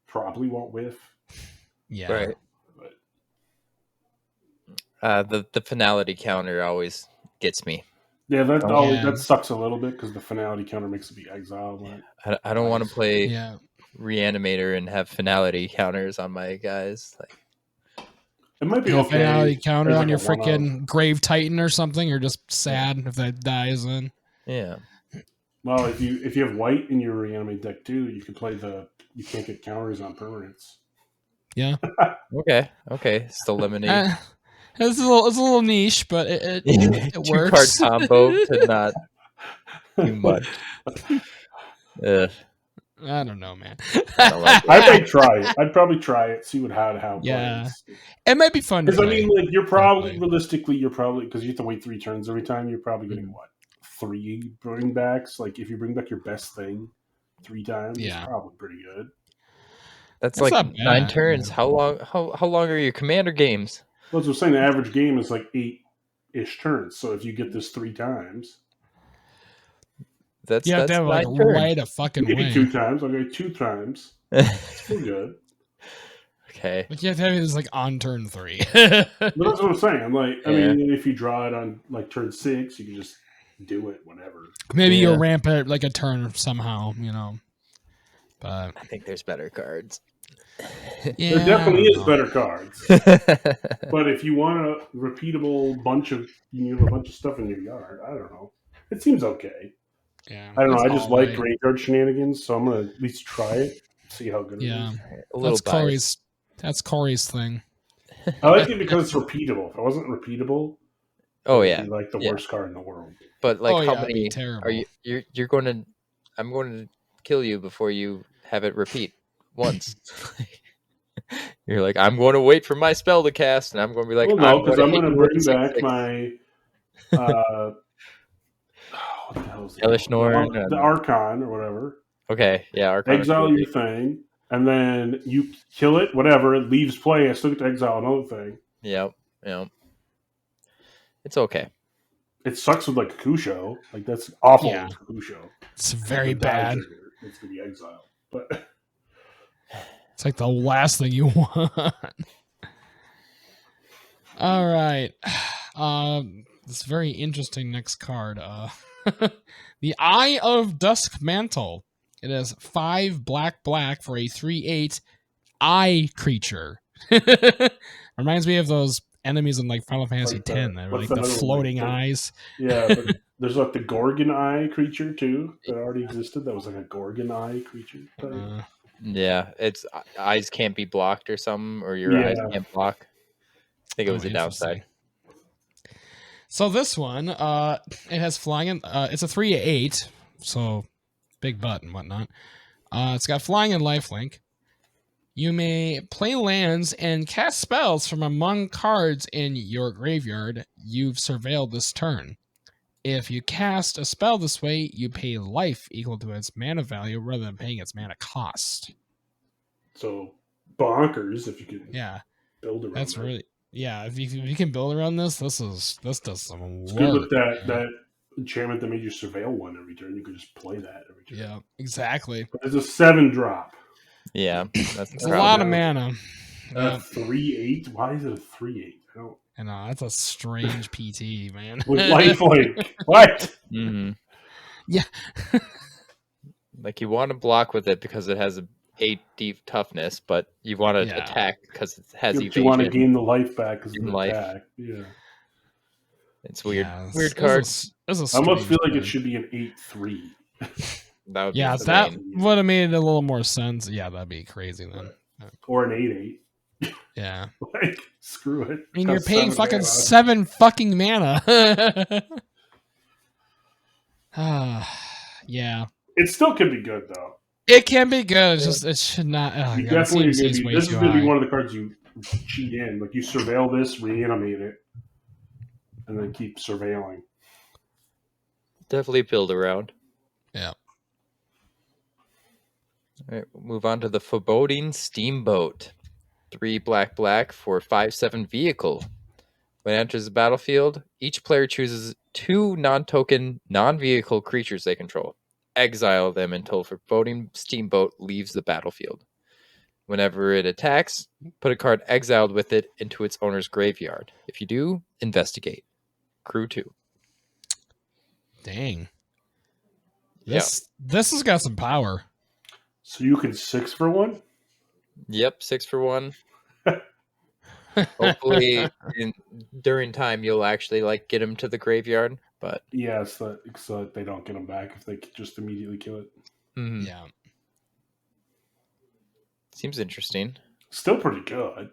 probably won't whiff. Yeah. Right. The finality counter always gets me. Yeah, that sucks a little bit because the finality counter makes it be exiled. I don't want to play Reanimator and have finality counters on my guys. Like, it might be okay. Finality counter on your freaking Grave Titan or something. You're just sad if that dies in. Yeah. Well, if you have white in your Reanimate deck too, you can play you can't get counters on permanents. Yeah. Okay. Still eliminate. It's a little niche, but it works. 2-card combo to not do much. I don't know, man. I might try it. I'd probably try it, see how it plays. It might be fun. Because I mean, like you're probably because you have to wait 3 turns every time. You're probably getting 3 bringbacks. Like if you bring back your best thing 3 times, it's probably pretty good. That's like 9 turns. How long are your commander games? Well, as I was saying, the average game is like 8-ish turns. So if you get this 3 times, that's have to have like right a fucking maybe way. 2 times. Okay, 2 times. It's still good. Okay. Like you have to have this like on turn 3. But that's what I'm saying. Like, I mean, if you draw it on like turn 6, you can just do it whenever. Maybe you'll ramp it like a turn somehow, But I think there's better cards. There definitely is better cards. But if you want a repeatable bunch of stuff in your yard, I don't know. It seems okay. Yeah. I don't know. I just like graveyard shenanigans, so I'm gonna at least try it, see how good it is. That's Corey's thing. I like it because it's repeatable. If it wasn't repeatable, it would be like the worst card in the world. But like how many are you're going to I'm going to kill you before you have it repeat once. You're like, I'm going to wait for my spell to cast, and I'm going to be like, well, no, because I'm going to bring back my what the hell is it? The Archon or whatever. Okay, yeah, Archon. Exile your thing, and then you kill it, whatever, it leaves play, I still get to exile another thing. Yep. It's okay. It sucks with like Kusho. Like that's awful with Kusho. It's very bad. It's going to be exiled. But it's like the last thing you want. All right. This very interesting next card. The Eye of Dusk Mantle. It has 5 black for a 3/8 eye creature. Reminds me of those enemies in like Final Fantasy X. They're like the floating eyes. Yeah, but there's like the Gorgon Eye creature too that already existed. That was like a Gorgon Eye creature type. Yeah, it's eyes can't be blocked or something, or your eyes can't block. I think it was a downside. So this one, it has flying. It's a 3/8, so big butt and whatnot. It's got flying and lifelink. You may play lands and cast spells from among cards in your graveyard you've surveilled this turn. If you cast a spell this way, you pay life equal to its mana value rather than paying its mana cost. So bonkers if you can build around that's really if you can build around this does some work. It's good with that enchantment that made you surveil one every turn. You could just play that every turn. Yeah, exactly. But it's a 7-drop. Yeah, that's a lot of mana. 3/8. Why is it a 3/8? I know that's a strange PT, man. With lifelink. What? Mm-hmm. Yeah. Like you want to block with it because it has a 8 deep toughness, but you want to attack because it has evasion. You want to gain the life back because of the attack. Yeah. It's weird. Weird cards. I almost feel like it should be an 8/3. That would that would have made it a little more sense. Yeah, that'd be crazy then. Or an 8/8. Yeah. Like, screw it. I mean, you're paying fucking 7 fucking mana. Yeah. It still could be good though. It can be good. It's just it should not. Oh, you definitely this is going to be one of the cards you cheat in. Like you surveil this, reanimate it, and then keep surveilling. Definitely build around. Yeah. All right, we'll move on to the Foreboding Steamboat. 3 black for 5/7 vehicle. When it enters the battlefield, each player chooses 2 non-token, non-vehicle creatures they control. Exile them until a foreboding steamboat leaves the battlefield. Whenever it attacks, put a card exiled with it into its owner's graveyard. If you do, investigate. Crew 2. Dang. This has got some power. So you can 6 for 1? Yep, 6 for 1. Hopefully, during time, you'll actually get him to the graveyard. But yeah, so they don't get him back if they just immediately kill it. Mm-hmm. Yeah, seems interesting. Still pretty good.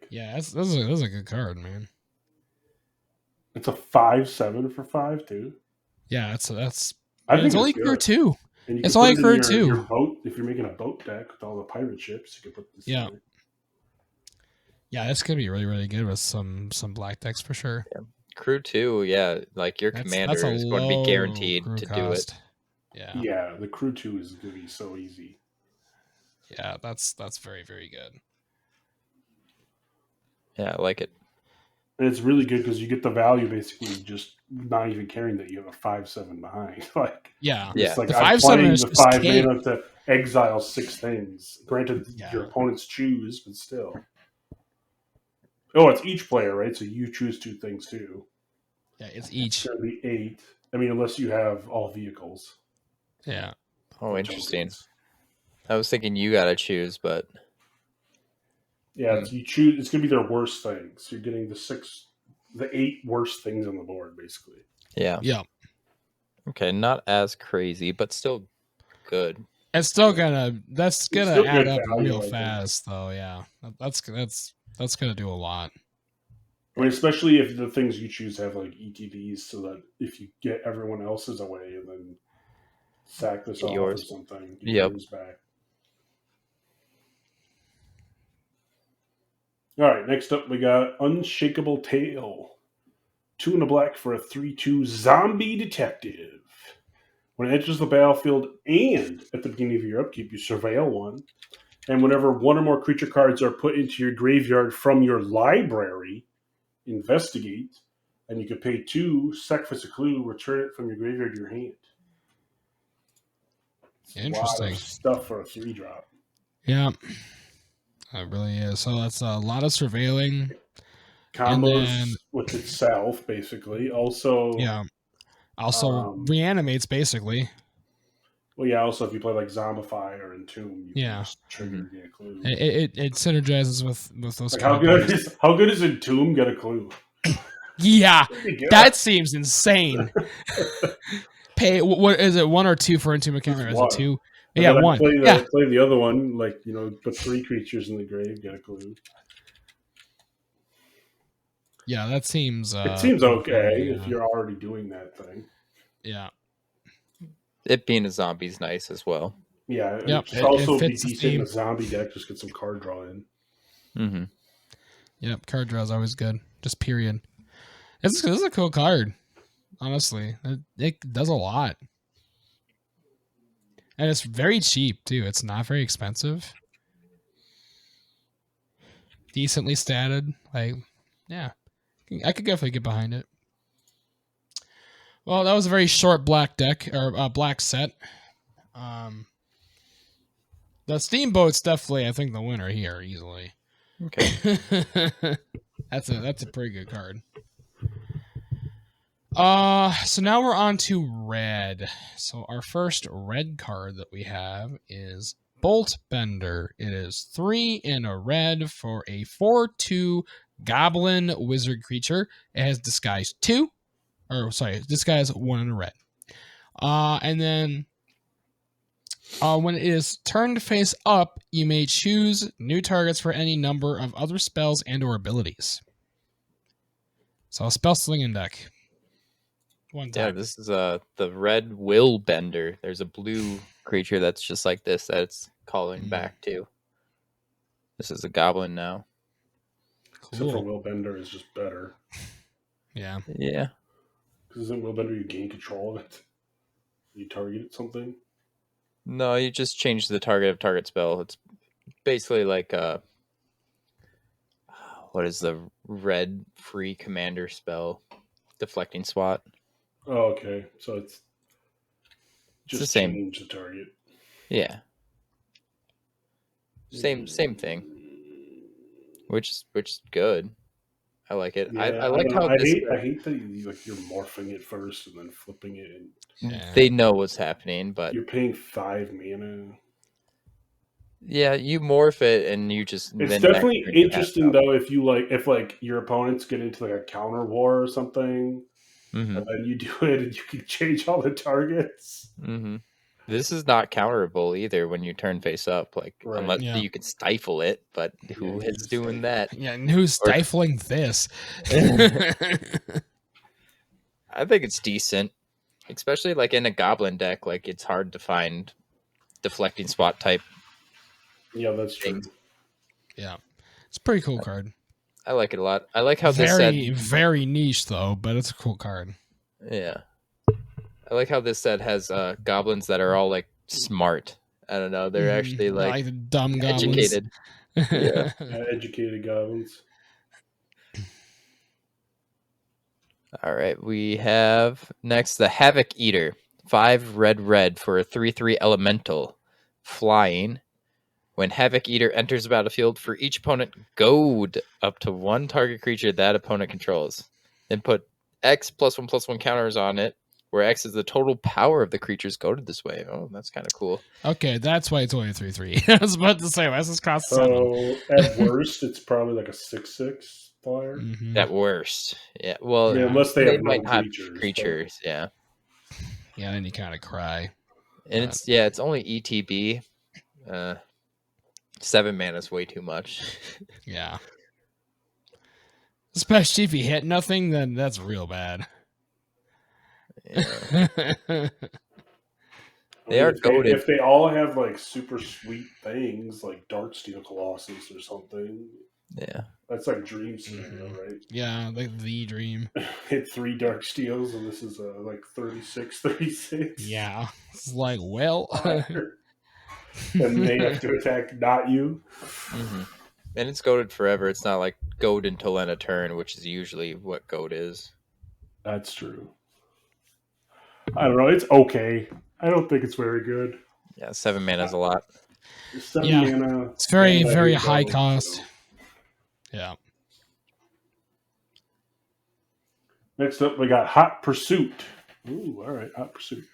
Yeah, that's a good card, man. It's a 5/7 for 5 too. Yeah, that's. I think it's only crew 2. It's only crew 2. Your boat, if you're making a boat deck with all the pirate ships, you can put this. Yeah. in there. Yeah, that's gonna be really, really good with some black decks for sure. Yeah. Crew 2, yeah, your commander is going to be guaranteed to do it. Yeah. Yeah, the crew 2 is going to be so easy. Yeah, that's very, very good. Yeah, I like it. And it's really good because you get the value basically just not even caring that you have a 5/7 behind. It's the I'm playing the 5 K. mana to exile 6 things. Granted, your opponents choose, but still. Oh, it's each player, right? So you choose 2 things too. Yeah, it's each. It's going to be 8. I mean, unless you have all vehicles. Yeah. Oh, interesting. I was thinking you got to choose, but yeah, you choose. It's going to be their worst things. So you're getting the 8 worst things on the board, basically. Yeah. Yeah. Okay, not as crazy, but still good. It's still that's gonna add up real fast, though. Yeah, that's gonna do a lot. I mean, especially if the things you choose have ETBs, so that if you get everyone else's away and then sack this off or something, get yours back. All right, next up we got Unshakable Tail. 2 and a black for a 3/2 zombie detective. When it enters the battlefield and at the beginning of your upkeep, you surveil 1. And whenever 1 or more creature cards are put into your graveyard from your library, investigate. And you can pay 2, sacrifice a clue, return it from your graveyard to your hand. It's interesting. A lot of stuff for a 3-drop. Yeah. It really is. So that's a lot of surveilling. Combos with itself, basically. Also... Yeah. Also reanimates, basically. Well, yeah, also if you play Zombify or Entomb, you can just trigger Get a Clue. It synergizes with those combos. How good is Entomb Get a Clue? Yeah, that seems insane. Pay, what is it, 1 or 2 for Entomb Encounter? Is it 2? Yeah, 1. Play the other one, put 3 creatures in the grave, Get a Clue. Yeah, that seems... it seems okay if you're already doing that thing. Yeah. It being a zombie is nice as well. Yeah, it also be decent in a zombie deck, just get some card draw in. Mm-hmm. Yep, card draw is always good. Just period. This is a cool card, honestly. It does a lot. And it's very cheap, too. It's not very expensive. Decently statted. Yeah. I could definitely get behind it. Well, that was a very short black deck, or black set. The Steamboat's definitely, I think, the winner here, easily. Okay. That's a pretty good card. So now we're on to red. So our first red card that we have is Bolt Bender. It is 3 in a red for a 4/2 goblin wizard creature. It has disguise 2. Disguise 1 in a red. And then when it is turned face up, you may choose new targets for any number of other spells and or abilities. So a spell slinging deck. One time. Yeah, this is the red will bender. There's a blue creature that's just like this that it's calling back to. This is a goblin now. Cool. Except for will bender is just better. Yeah. Yeah. Because isn't will bender you gain control of it? You target something? No, you just change the target of target spell. It's basically like what is the red free commander spell? Deflecting SWAT. Oh, okay. So it's the same. Change the target. Yeah. Same thing. Which is good. I like it. Yeah, I like how I hate that you're morphing it first and then flipping it. And they know what's happening, but you're paying 5 mana. Yeah, you morph it and you just. It's definitely interesting though if your opponents get into like a counter war or something, and then you do it and you can change all the targets. Mm-hmm. This is not counterable either when you turn face up, unless you can stifle it. But who is doing that? Yeah, and who's stifling this? I think it's decent, especially in a goblin deck. It's hard to find deflecting SWAT type. Yeah, that's true. Yeah, it's a pretty cool card. I like it a lot. I like how this said very niche though, but it's a cool card. Yeah, I like how this set has goblins that are all smart. I don't know, they're actually like the dumb educated. Yeah, educated goblins. All right, we have next the Havoc Eater, 5 red for a 3/3 elemental, flying. When Havoc Eater enters the battlefield, for each opponent, goad up to 1 target creature that opponent controls. Then put X +1/+1 counters on it, where X is the total power of the creatures goaded this way. Oh, that's kind of cool. Okay, that's why it's only 3/3. I was about to say, why does this cost 7? So at worst, it's probably like a 6/6 flyer. Mm-hmm. At worst, yeah. Well, unless they have might no have creatures, yeah. Yeah, then you kind of cry. And it's only ETB. 7 mana is way too much. Yeah. Especially if you hit nothing, then that's real bad. Yeah. They are goated. If they all have super sweet things like Darksteel Colossus or something. Yeah. That's like dream scenario, right? Yeah, like the dream. Hit 3 Darksteels and this is 36/36. Yeah. It's like, well. And they have to attack, not you. Mm-hmm. And it's goaded forever. It's not like goad until end of turn, which is usually what goad is. That's true. I don't know. It's okay. I don't think it's very good. Yeah, 7 mana is a lot. 7 mana. It's very, very high cost. So. Yeah. Next up, we got Hot Pursuit. Ooh, all right. Hot Pursuit.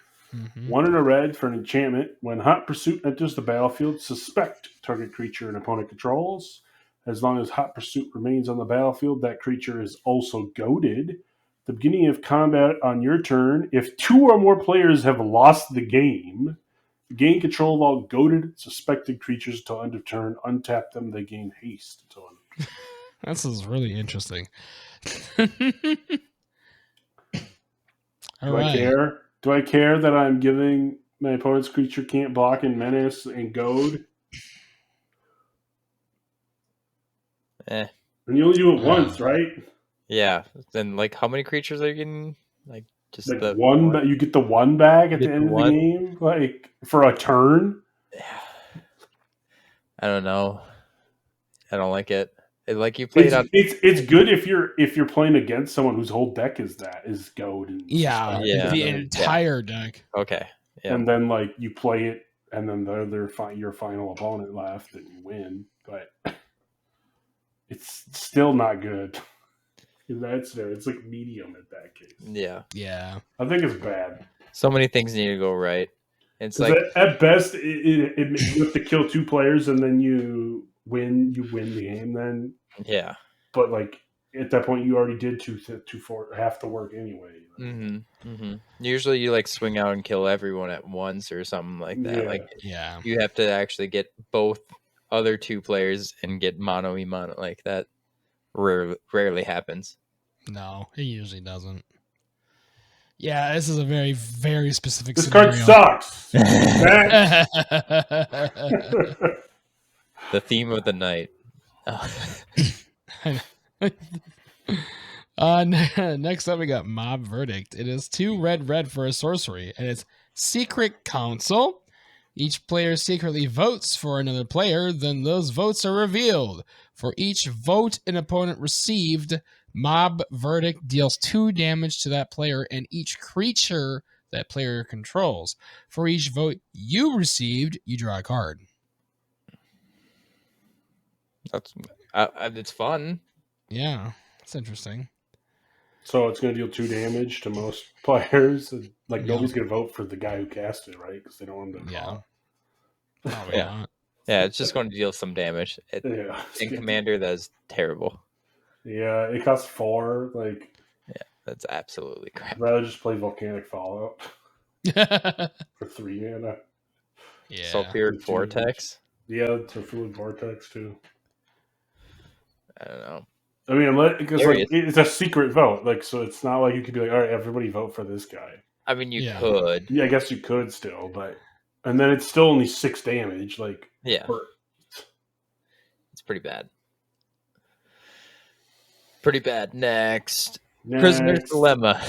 1 in a red for an enchantment. When Hot Pursuit enters the battlefield, suspect target creature an opponent controls. As long as Hot Pursuit remains on the battlefield, that creature is also goaded. The beginning of combat on your turn, if 2 or more players have lost the game, gain control of all goaded suspected creatures until end of turn. Untap them, they gain haste until end of turn. This is really interesting. Do I care? Do I care that I'm giving my opponent's creature can't block and menace and goad? And you only do it once, right? Yeah. Then how many creatures are you getting? Just the one, but you get the 1 back at the end of the game, for a turn. I don't know. I don't like it. You played on. It's good if you're playing against someone whose whole deck is goad. And the entire deck. Okay. Yeah. And then you play it, and then they're your final opponent left, and you win. But it's still not good. It's medium at that case. Yeah. Yeah. I think it's bad. So many things need to go right. It's at best you have to kill 2 players and then you win the game then. Yeah. But at that point you already did half the work anyway. Mm-hmm. Mm-hmm. Usually you swing out and kill everyone at once or something like that. Yeah. You have to actually get both other 2 players and get mono like that. Rarely happens. No, it usually doesn't. Yeah, this is a very, very specific This scenario. card sucks. The theme of the night. Next up, we got Mob Verdict. It is 2 red for a sorcery, and it's Secret Council. Each player secretly votes for another player, then those votes are revealed. For each vote an opponent received, Mob Verdict deals 2 damage to that player and each creature that player controls. For each vote you received, you draw a card. It's fun. Yeah, it's interesting. So it's going to deal 2 damage to most players. Like, nobody's going to vote for the guy who cast it, right? Because they don't want him to draw. Probably not. Yeah, it's just going to deal some damage. In Commander, that's terrible. Yeah, it costs 4. Like, yeah, that's absolutely crap. I'd rather just play Volcanic Fallout for 3 mana. Yeah. Sulfuric Vortex. Yeah, Sulfuric Vortex too. I don't know. I mean, because like it's a secret vote, like so it's not like you could be like, all right, everybody vote for this guy. I mean, you could. Yeah, I guess you could still, but and then it's still only 6 damage. Like, yeah, it's pretty bad. Pretty bad. Next. Prisoner's Dilemma.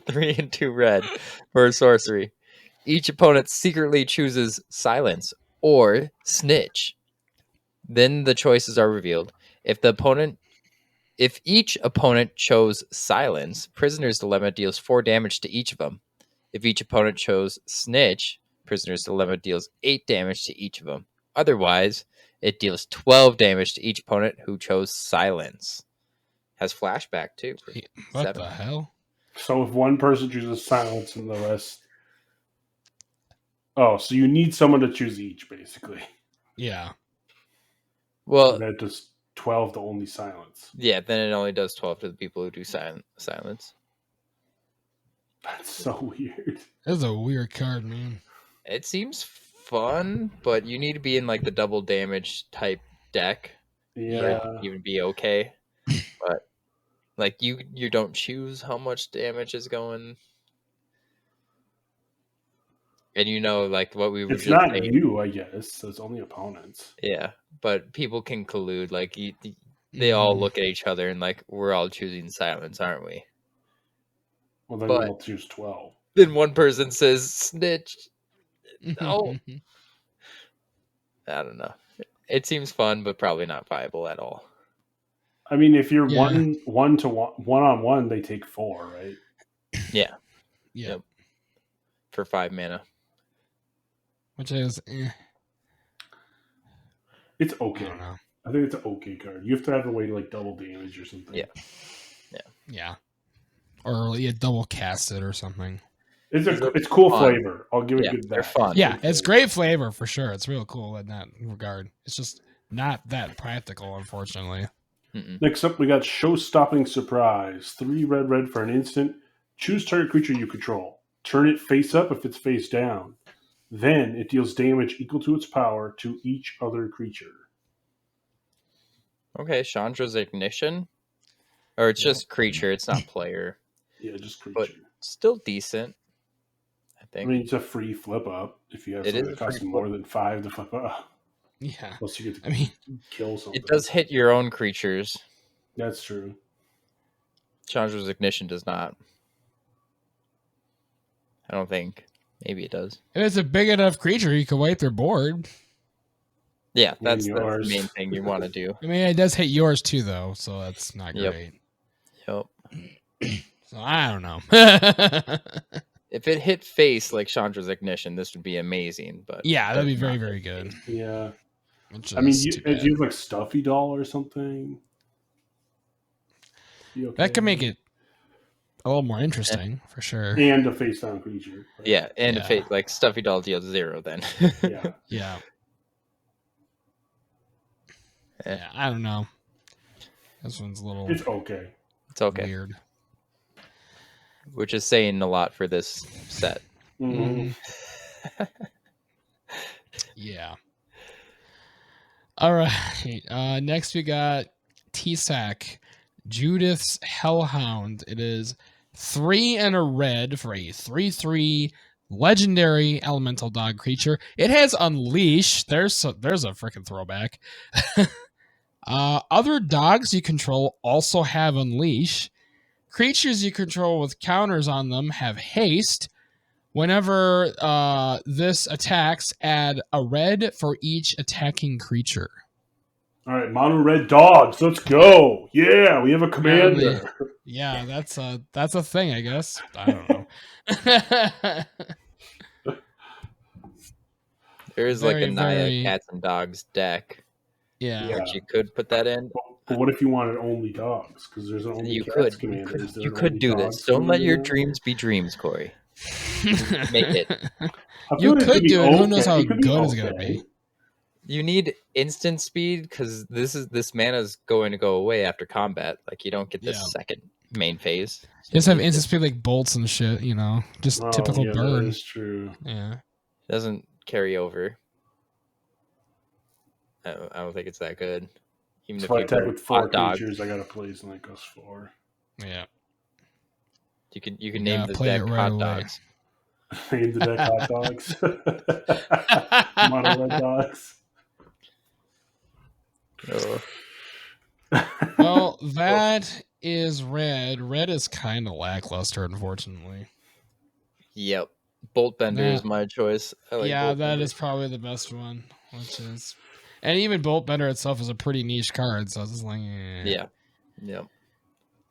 3 and 2 red for a sorcery. Each opponent secretly chooses Silence or Snitch. Then the choices are revealed. If each opponent chose Silence, Prisoner's Dilemma deals 4 damage to each of them. If each opponent chose Snitch, Prisoner's Dilemma deals 8 damage to each of them. Otherwise, it deals 12 damage to each opponent who chose Silence. Has flashback too. What 7. The hell? So if one person chooses Silence and the rest... Oh, so you need someone to choose each, basically. Yeah. Well... And that does 12 to only Silence. Yeah, then it only does 12 to the people who do Silence. That's so weird. That's a weird card, man. It seems fun, but you need to be in like the double damage type deck. Yeah. For it to even be okay. But like you don't choose how much damage is going. And you know, like what we were it's just not saying. You, I guess. It's only opponents. Yeah, but people can collude. Like they all look at each other and like we're all choosing Silence, aren't we? Well, then we'll choose 12. Then one person says Snitch. No. I don't know. It seems fun, but probably not viable at all. I mean, if you're one-on-one, they take 4, right? Yeah. Yep. For 5 mana. Which is It's okay. I think it's an okay card. You have to have a way to like double damage or something. Yeah. Or double cast it or something. It's cool fun. Flavor. I'll give it good. They're fun. Yeah, it's great flavor for sure. It's real cool in that regard. It's just not that practical, unfortunately. Next up, we got Show-Stopping Surprise. 3 red for an instant. Choose target creature you control. Turn it face up if it's face down. Then it deals damage equal to its power to each other creature. Okay, Chandra's Ignition? Or it's just creature, it's not player. Yeah, just creature. But still decent, I think. I mean, it's a free flip up if you have something that costs more than 5 to flip up. Yeah. Plus you get to kill something. It does hit your own creatures. That's true. Chandra's Ignition does not. I don't think. Maybe it does. If it's a big enough creature, you can wipe their board. Yeah, that's the main thing you want to do. I mean, it does hit yours too, though, so that's not great. Yep. So I don't know. If it hit face like Chandra's Ignition, this would be amazing. But yeah, that'd be very, very good. Yeah. I mean, if you have like Stuffy Doll or something, okay. That could make it a little more interesting for sure. And a face down creature. Right? Yeah, and a face like Stuffy Doll deals 0 then. Yeah, I don't know. This one's a little. It's okay. It's okay. Weird. Which is saying a lot for this set. Mm-hmm. Yeah. All right. Next we got T-Sac, Judith's Hellhound. It is 3 and a red for a 3/3 legendary elemental dog creature. It has Unleash. There's a freaking throwback. Other dogs you control also have Unleash. Creatures you control with counters on them have Haste. Whenever this attacks, add a red for each attacking creature. All right, mono red dogs. Let's go. Yeah, we have a commander. Yeah, that's a thing, I guess. I don't know. There is like a Naya cats and dogs deck. Yeah. Which you could put that in. But what if you wanted only dogs? Because there's an only cats commander. You could do this. Don't let your dreams be dreams, Corey. Make it. You could do it. Who knows how good it's gonna be? You need instant speed because this mana is going to go away after combat. Like you don't get this second main phase. You just have instant speed like bolts and shit. Just typical burn. That is true. Yeah, it doesn't carry over. I don't think it's that good. Even if I attack with 4 creatures, I gotta place and that goes 4. Yeah. You can name the deck hot dogs. Name the deck hot dogs. Mono red dogs. Oh. Well, that is red. Red is kind of lackluster, unfortunately. Yep. Bolt Bender is my choice. That is probably the best one, and even Bolt Bender itself is a pretty niche card, so it's just like, yeah. Yep.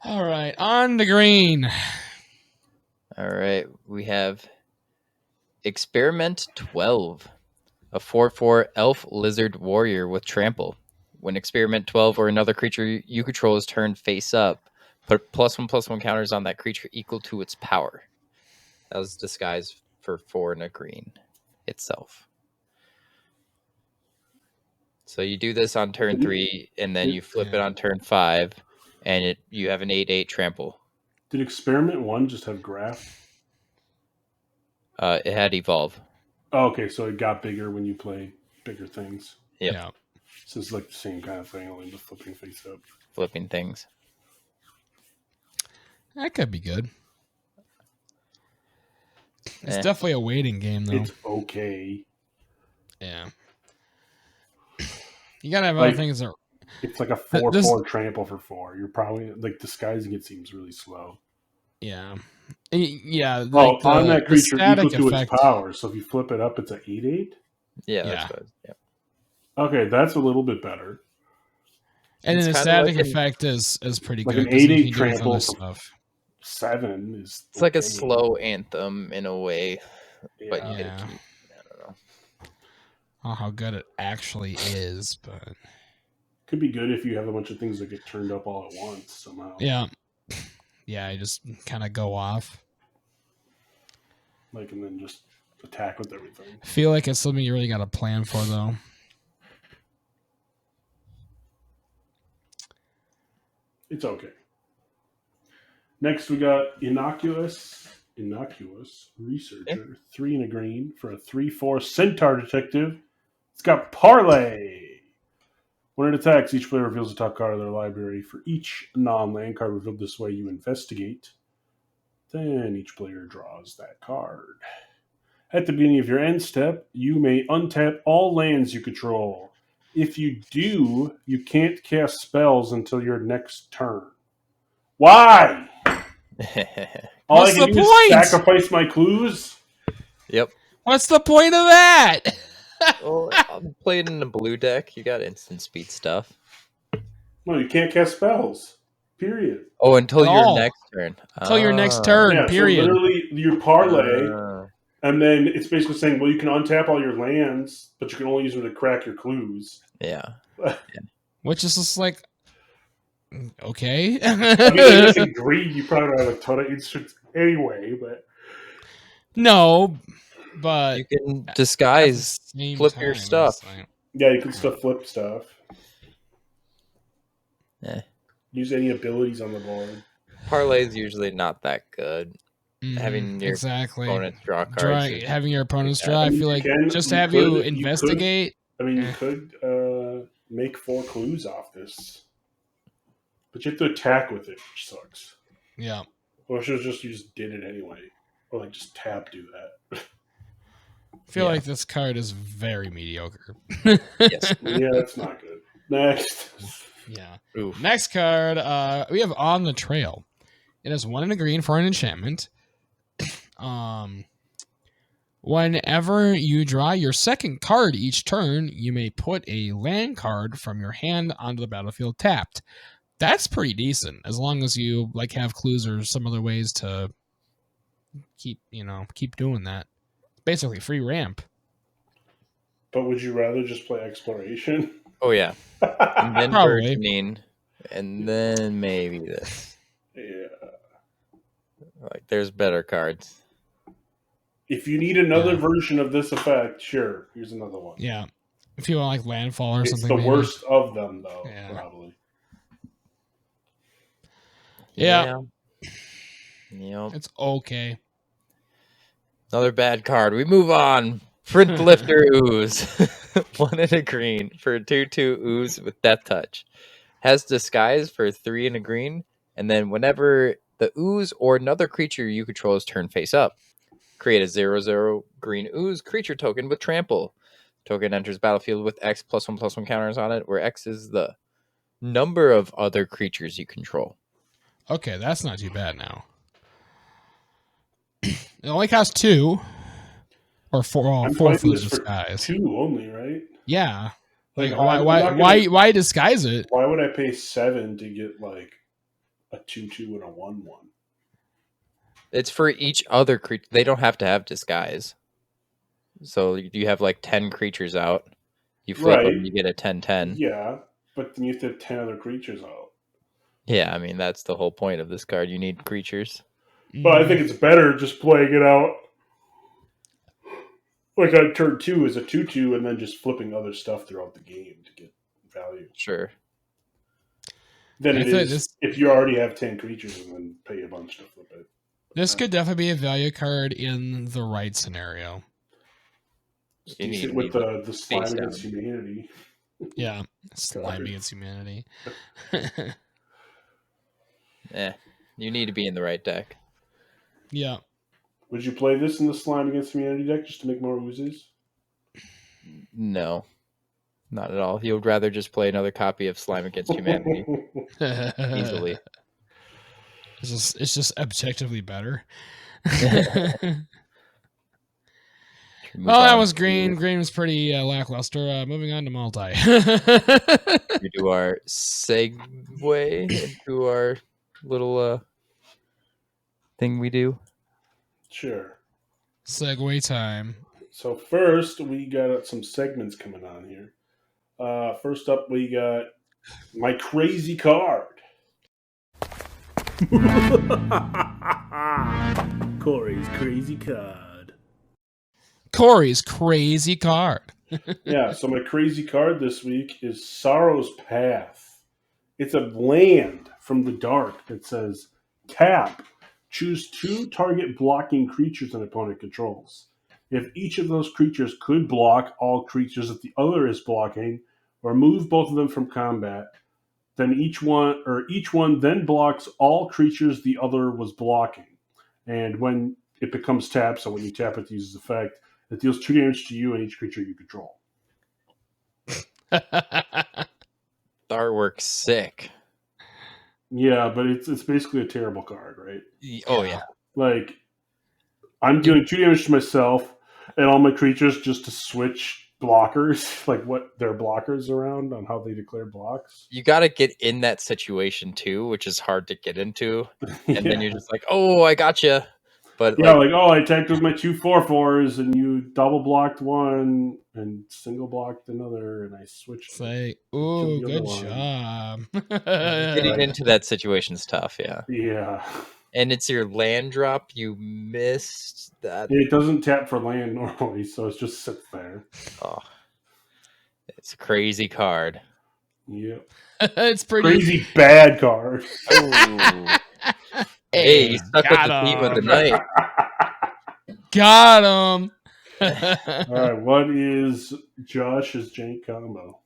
All right, on the green. All right, we have Experiment 12, a 4/4 elf lizard warrior with trample. When Experiment 12 or another creature you control is turned face up, put +1/+1 counters on that creature equal to its power. That was disguised for 4 and a green itself. So you do this on turn 3, and then you flip it on turn 5, and you have an 8/8 trample. Did Experiment 1 just have graph? It had evolve. Oh, okay, so it got bigger when you play bigger things. Yep. Yeah. So it's like the same kind of thing, only the flipping face up. Flipping things. That could be good. It's definitely a waiting game, though. It's okay. Yeah. You gotta have other things that... It's like a 4/4 trample for 4. You're probably disguising it seems really slow. Yeah. Yeah. On that creature equal to its power. So if you flip it up, it's an 8/8? Yeah, that's good. Yeah. Okay, that's a little bit better. And then the static effect is pretty good. Like an 8/8 trample stuff. 7 is... It's like a slow anthem in a way. Yeah. But I don't know. Oh, how good it actually is, but... Could be good if you have a bunch of things that get turned up all at once somehow. Yeah. Yeah, you just kind of go off. And then just attack with everything. I feel like it's something you really got to plan for, though. It's okay. Next, we got Innocuous Researcher. 3 and a green for a 3/4 Centaur Detective. It's got Parlay. When it attacks, each player reveals the top card of their library. For each non-land card revealed this way, you investigate. Then each player draws that card. At the beginning of your end step, you may untap all lands you control. If you do, you can't cast spells until your next turn. Why? All I can do is sacrifice my clues? Yep. What's the point of that? Well, I'm playing in the blue deck. You got instant speed stuff. No, you can't cast spells. Period. Oh, until your next turn. Until your next turn, period. So literally, your parlay, and then it's basically saying, well, you can untap all your lands, but you can only use them to crack your clues. Yeah. Which is just like, okay. I mean, I guess greed, you probably don't have a ton of instants anyway, but... No, but... You can disguise, flip your stuff. Yeah, you can still flip stuff. Yeah. Use any abilities on the board. Parlay is usually not that good. Having your opponents draw cards. Having your opponents draw, I feel like just to have you investigate. You could make 4 clues off this. But you have to attack with it, which sucks. Yeah. Or should you just did it anyway. Or just tap do that. I feel like this card is very mediocre. Yes. Yeah, that's not good. Next. Yeah. Oof. Next card, we have On the Trail. It has 1 and a green for an enchantment. Whenever you draw your second card each turn, you may put a land card from your hand onto the battlefield tapped. That's pretty decent, as long as you like have clues or some other ways to keep doing that. Basically, free ramp. But would you rather just play exploration? Oh yeah, and then Probably. burgeoning, and then maybe this. Yeah. Like, there's better cards. If you need another version of this effect, sure. Here's another one. Yeah. If you want like landfall or it's something. It's the worst of them, though. Yeah. Probably. Yeah. Yep. It's okay. Another bad card. We move on. Print Lifter Ooze. 1 and a green for a 2/2 Ooze with Death Touch. Has Disguise for 3 and a green. And then whenever the Ooze or another creature you control is turned face up, create a 0/0 green Ooze creature token with Trample. Token enters battlefield with X +1/+1 counters on it, where X is the number of other creatures you control. Okay, that's not too bad now. It only costs 2 or 4 for the Disguise. 2 only, right? Yeah. Like why disguise it? Why would I pay 7 to get like a 2/2 and a 1/1? It's for each other creature. They don't have to have Disguise. So you have like 10 creatures out. You flip them, you get a 10/10. Yeah, but then you have to have 10 other creatures out. Yeah, I mean, that's the whole point of this card. You need creatures. But I think it's better just playing it out like on turn 2 as a 2/2 and then just flipping other stuff throughout the game to get value. Sure. Then it is if you already have 10 creatures and then pay a bunch to flip it. This could definitely be a value card in the right scenario. With the slime against humanity. Yeah, slime against humanity. You need to be in the right deck. Yeah. Would you play this in the slime against humanity deck just to make more oozes? No, not at all. You would rather just play another copy of Slime Against Humanity easily. It's just objectively better. Well, that was green. Green was pretty lackluster. Moving on to multi. We do our segue into our little thing we do. Sure. Segue time. So first, we got some segments coming on here. First up, we got my crazy card. Corey's crazy card. Corey's crazy card. Yeah, so my crazy card this week is Sorrow's Path. It's a land from the dark that says, tap, choose 2 target blocking creatures an opponent controls. If each of those creatures could block all creatures that the other is blocking, or move both of them from combat, then each one then blocks all creatures the other was blocking. And when it becomes tapped, so when you tap it to use its effect, it deals 2 damage to you and each creature you control. The artwork's sick. Yeah, but it's basically a terrible card, right? Oh, yeah. Like, I'm doing 2 damage to myself and all my creatures just to switch blockers, like what their blockers around on how they declare blocks. You got to get in that situation, too, which is hard to get into. And then you're just like, oh, I gotcha. But yeah, I attacked with my 2 4/4s and you double blocked one and single blocked another, and I switched. Say, ooh, good job. Getting into that situation's tough, yeah. Yeah. And it's your land drop. You missed that. It doesn't tap for land normally, so it just sits there. Oh, it's a crazy card. Yep. It's pretty crazy bad card. Oh. Hey, you stuck with the theme of the night. Got him. All right, what is Josh's jank combo?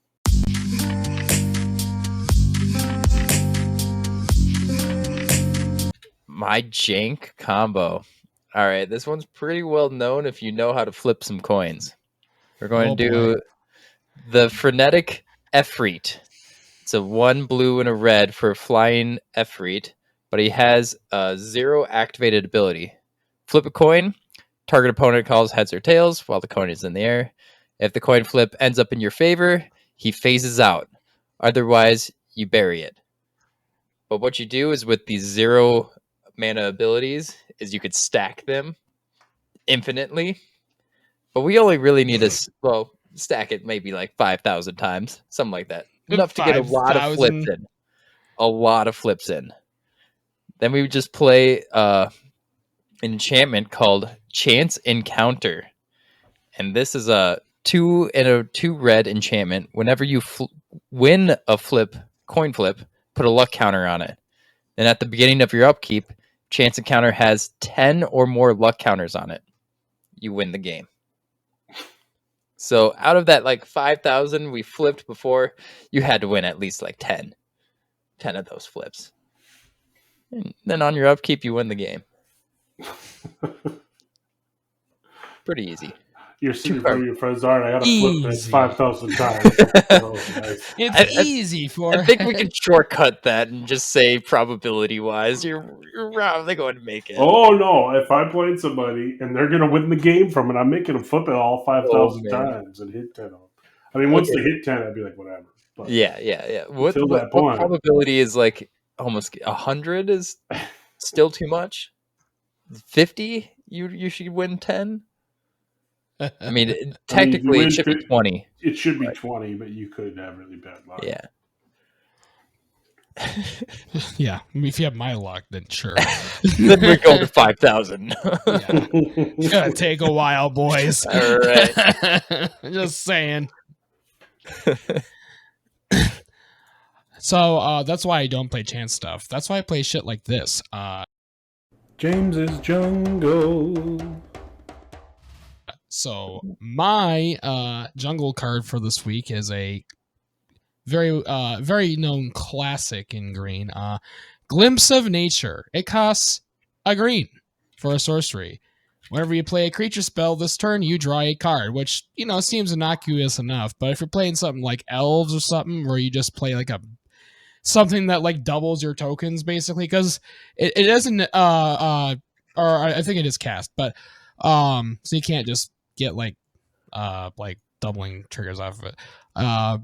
My jank combo. All right, this one's pretty well known if you know how to flip some coins. We're going to do the Frenetic Efreet. It's a 1 blue and a red for flying Efreet, but he has a 0 activated ability. Flip a coin. Target opponent calls heads or tails while the coin is in the air. If the coin flip ends up in your favor, he phases out. Otherwise, you bury it. But what you do is with these 0 mana abilities is you could stack them infinitely. But we only really need to stack it maybe like 5,000 times, something like that. Enough to get a lot of flips in. A lot of flips in. Then we would just play an enchantment called Chance Encounter. And this is a 2 and a 2 red enchantment. Whenever you win a coin flip, put a luck counter on it. And at the beginning of your upkeep, Chance Encounter has 10 or more luck counters on it. You win the game. So out of that like 5,000 we flipped before, you had to win at least like 10 of those flips. And then on your upkeep, you win the game. Pretty easy. You're sitting where your friends are, and I got to flip this 5,000 times. Nice. It's easy for. I think we can shortcut that and just say probability-wise, you're probably going to make it. Oh no! If I played somebody and they're going to win the game from it, I'm making them flip it all 5,000 times and hit 10 of them. I mean, once they hit 10, I'd be like, whatever. But yeah. What probability is like almost 100 is still too much? 50? You should win 10? I mean, technically, it should be 20. It should be 20, but you could have really bad luck. Yeah. Yeah. I mean, if you have my luck, then sure. Then we go to 5,000. Yeah. It's going to take a while, boys. All right. Just saying. So that's why I don't play chance stuff. That's why I play shit like this. James's Jungle. So my jungle card for this week is a very known classic in green. Glimpse of Nature. It costs a green for a sorcery. Whenever you play a creature spell this turn, you draw a card, which, seems innocuous enough. But if you're playing something like Elves or something, where you just play like something that like doubles your tokens, basically, because it doesn't, or I think it is cast, but so you can't just get like doubling triggers off of it.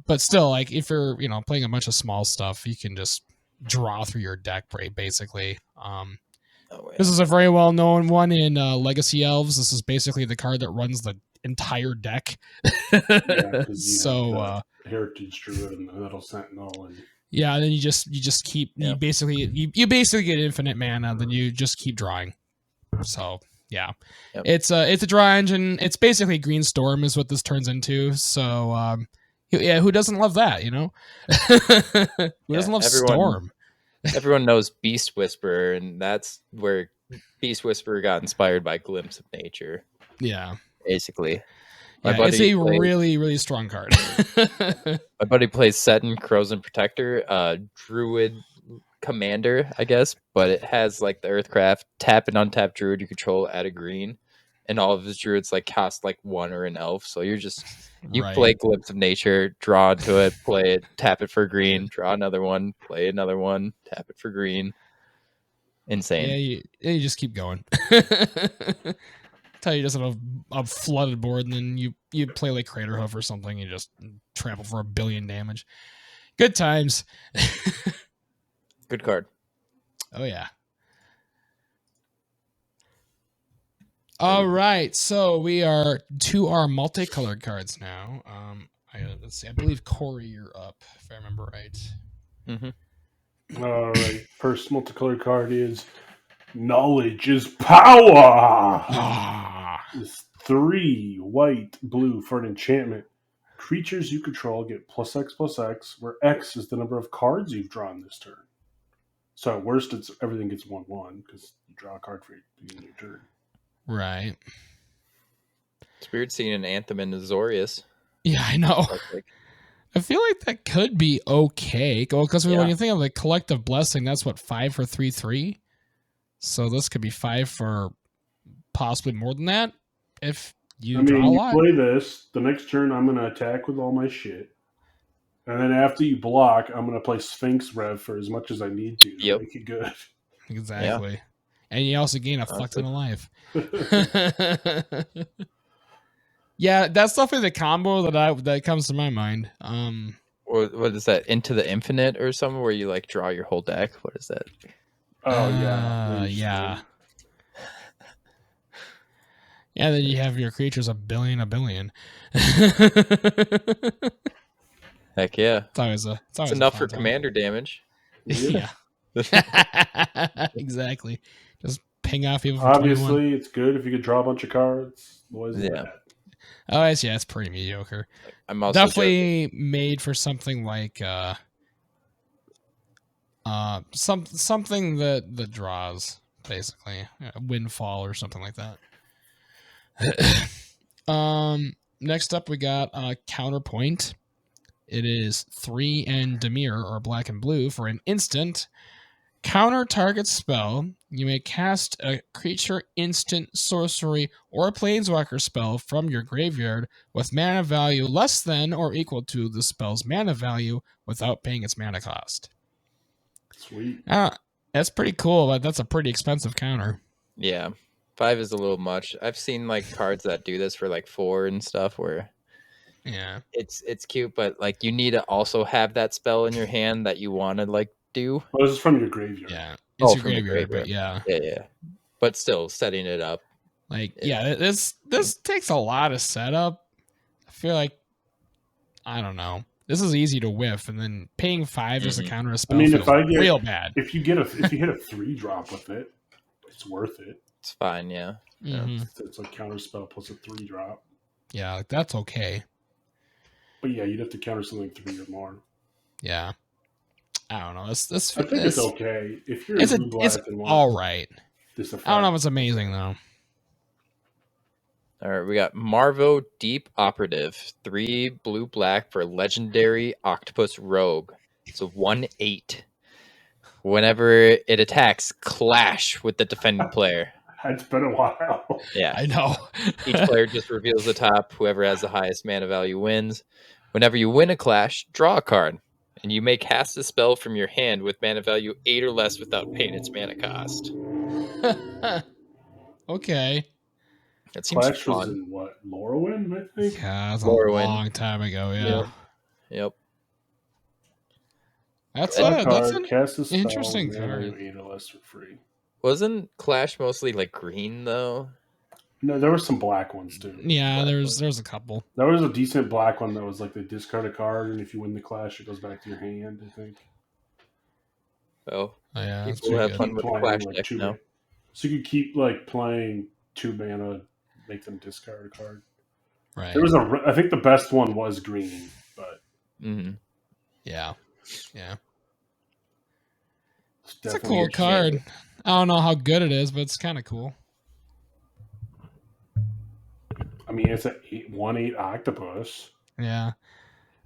But still, like if you're playing a bunch of small stuff, you can just draw through your deck, basically. This is a very well known one in Legacy Elves. This is basically the card that runs the entire deck. So Heritage Druid and the Metal Sentinel and. Yeah, and then you just keep you basically get infinite mana, then you just keep drawing. So yeah, it's a draw engine. It's basically Green Storm is what this turns into. So who doesn't love that? Who doesn't love Storm? Everyone knows Beast Whisperer, and that's where Beast Whisperer got inspired by Glimpse of Nature. Yeah, basically. It's a really, really strong card. My buddy plays Seton, Corrosion Protector, Druid Commander, I guess, but it has like the Earthcraft, tap and untap Druid you control at a green, and all of his Druids like cost like 1 or an Elf, so you play Glimpse of Nature, draw into it, play it, tap it for green, draw another one, play another one, tap it for green. Insane. Yeah, you just keep going. Tell you just have a flooded board, and then you play like Craterhoof or something, you just trample for 1 billion damage. Good times. Good card. Oh yeah. All right, so we are to our multicolored cards now. Let's see. I believe Corey, you're up, if I remember right. Mm-hmm. All right. First multicolored card is Knowledge is Power. It's 3 white, blue for an enchantment. Creatures you control get +X/+X, where X is the number of cards you've drawn this turn. So at worst, everything gets 1/1 because you draw a card for the beginning of your turn. Right. It's weird seeing an Anthem in Azorius. Yeah, I know. I feel like that could be okay. Because when you think of the Collective Blessing, that's what, 5 for 3/3? So this could be 5 for possibly more than that if you draw a lot. You play this, the next turn I'm going to attack with all my shit. And then after you block, I'm going to play Sphinx Rev for as much as I need to. Yep. Make it good. Exactly. And you also gain a fuck ton of life. Yeah, that's definitely the combo that comes to my mind. What is that? Into the Infinite or something where you like draw your whole deck? What is that? Oh yeah. Yeah. Yeah, then you have your creatures a billion. Heck yeah. It's enough for commander damage. Yeah. Exactly. Just ping off people for Obviously, 21. it's good if you could draw a bunch of cards. Boys, yeah. Oh, it's pretty mediocre. I'm also definitely made for something like something that draws, basically. A windfall or something like that. Next up we got Counterpoint. It is 3 and Dimir, or black and blue, for an instant. Counter target spell. You may cast a creature, instant, sorcery, or planeswalker spell from your graveyard with mana value less than or equal to the spell's mana value without paying its mana cost. Sweet. That's pretty cool, but that's a pretty expensive counter. Yeah. 5 is a little much. I've seen like cards that do this for like 4 and stuff where it's cute, but like you need to also have that spell in your hand that you want to like do. Oh, this is from your graveyard. Yeah. It's your graveyard, but yeah. But still setting it up. Like, this takes a lot of setup. I feel like, I don't know. This is easy to whiff, and then paying 5 as a counter a spell feels real bad. If you hit a 3-drop with it, it's worth it. It's fine, yeah. It's like counter spell plus a 3-drop. Yeah, like that's okay. But yeah, you'd have to counter something 3 or more. Yeah. I don't know. I think it's okay. If you're it's all right. I don't know if it's amazing though. All right, we got Marvo Deep Operative, 3 blue-black for legendary Octopus Rogue. It's a 1/8. Whenever it attacks, clash with the defending player. It's been a while. Yeah, I know. Each player just reveals the top. Whoever has the highest mana value wins. Whenever you win a clash, draw a card, and you may cast a spell from your hand with mana value 8 or less without paying its mana cost. Okay. That seems Clash fun. was in what? Lorwyn, I think? Yeah, that's a long time ago, yeah. Yep. That's an cast a spell interesting card. 8 or less for free. Wasn't Clash mostly like green though? No, there were some black ones too. Yeah, there's a couple. There was a decent black one that was like the discard a card, and if you win the clash, it goes back to your hand, I think. Oh yeah, people have fun with the Clash deck now. So you could keep like playing 2 mana, make them discard a card. Right. There was I think the best one was green, but yeah. It's a cool card. I don't know how good it is, but it's kind of cool. I mean, it's a 1/8 octopus. Yeah.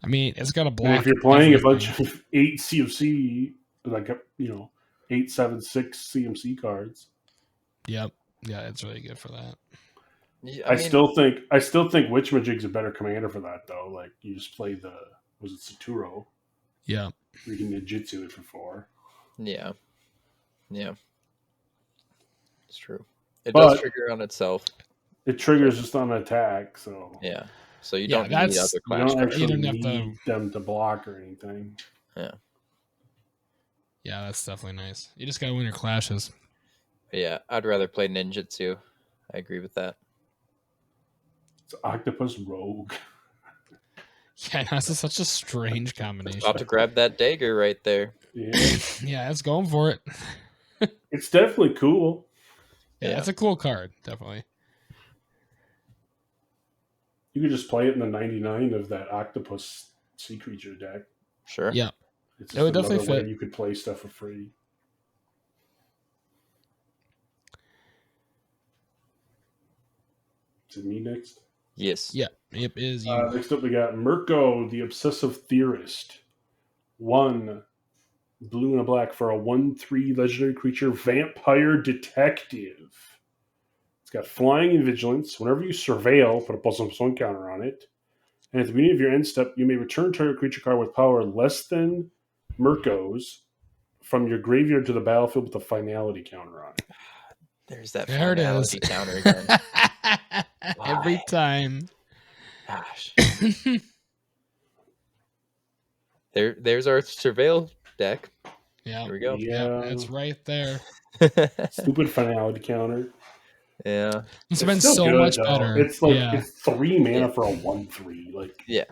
I mean, it's got a block. And if you're playing a bunch of 8 CMC, like 8, 7, 6 CMC cards. Yep. Yeah, it's really good for that. Yeah, I still think Witchmagig's a better commander for that though. Like you just play was it Saturo? Yeah. You can ninjutsu it for 4. Yeah. It's true. It does trigger on itself. It triggers just on attack, so yeah. So you don't need other Clash. You don't actually need them to block or anything. Yeah. Yeah, that's definitely nice. You just gotta win your clashes. Yeah, I'd rather play ninjutsu. I agree with that. It's Octopus Rogue. Yeah, that's such a strange combination. About to grab that dagger right there. Yeah, it's going for it. It's definitely cool. Yeah, it's a cool card, definitely. You could just play it in the 99 of that Octopus Sea Creature deck. Sure. Yeah. It would definitely fit. You could play stuff for free. Is it me next? Yes. Yeah, it is you. Next up, we got Mirko, the Obsessive Theorist. 1 blue and a black for a 1/3 legendary creature, Vampire Detective. It's got flying and vigilance. Whenever you surveil, put a +1/+1 counter on it. And at the beginning of your end step, you may return target creature card with power less than Mirko's from your graveyard to the battlefield with a finality counter on it. There's that there finality counter again. Every time. Gosh. There's our surveil deck. Yeah. There we go. Yeah, it's right there. Stupid finality counter. Yeah. It's been so good, much better. It's like it's 3 mana for a 1/3. Like yeah.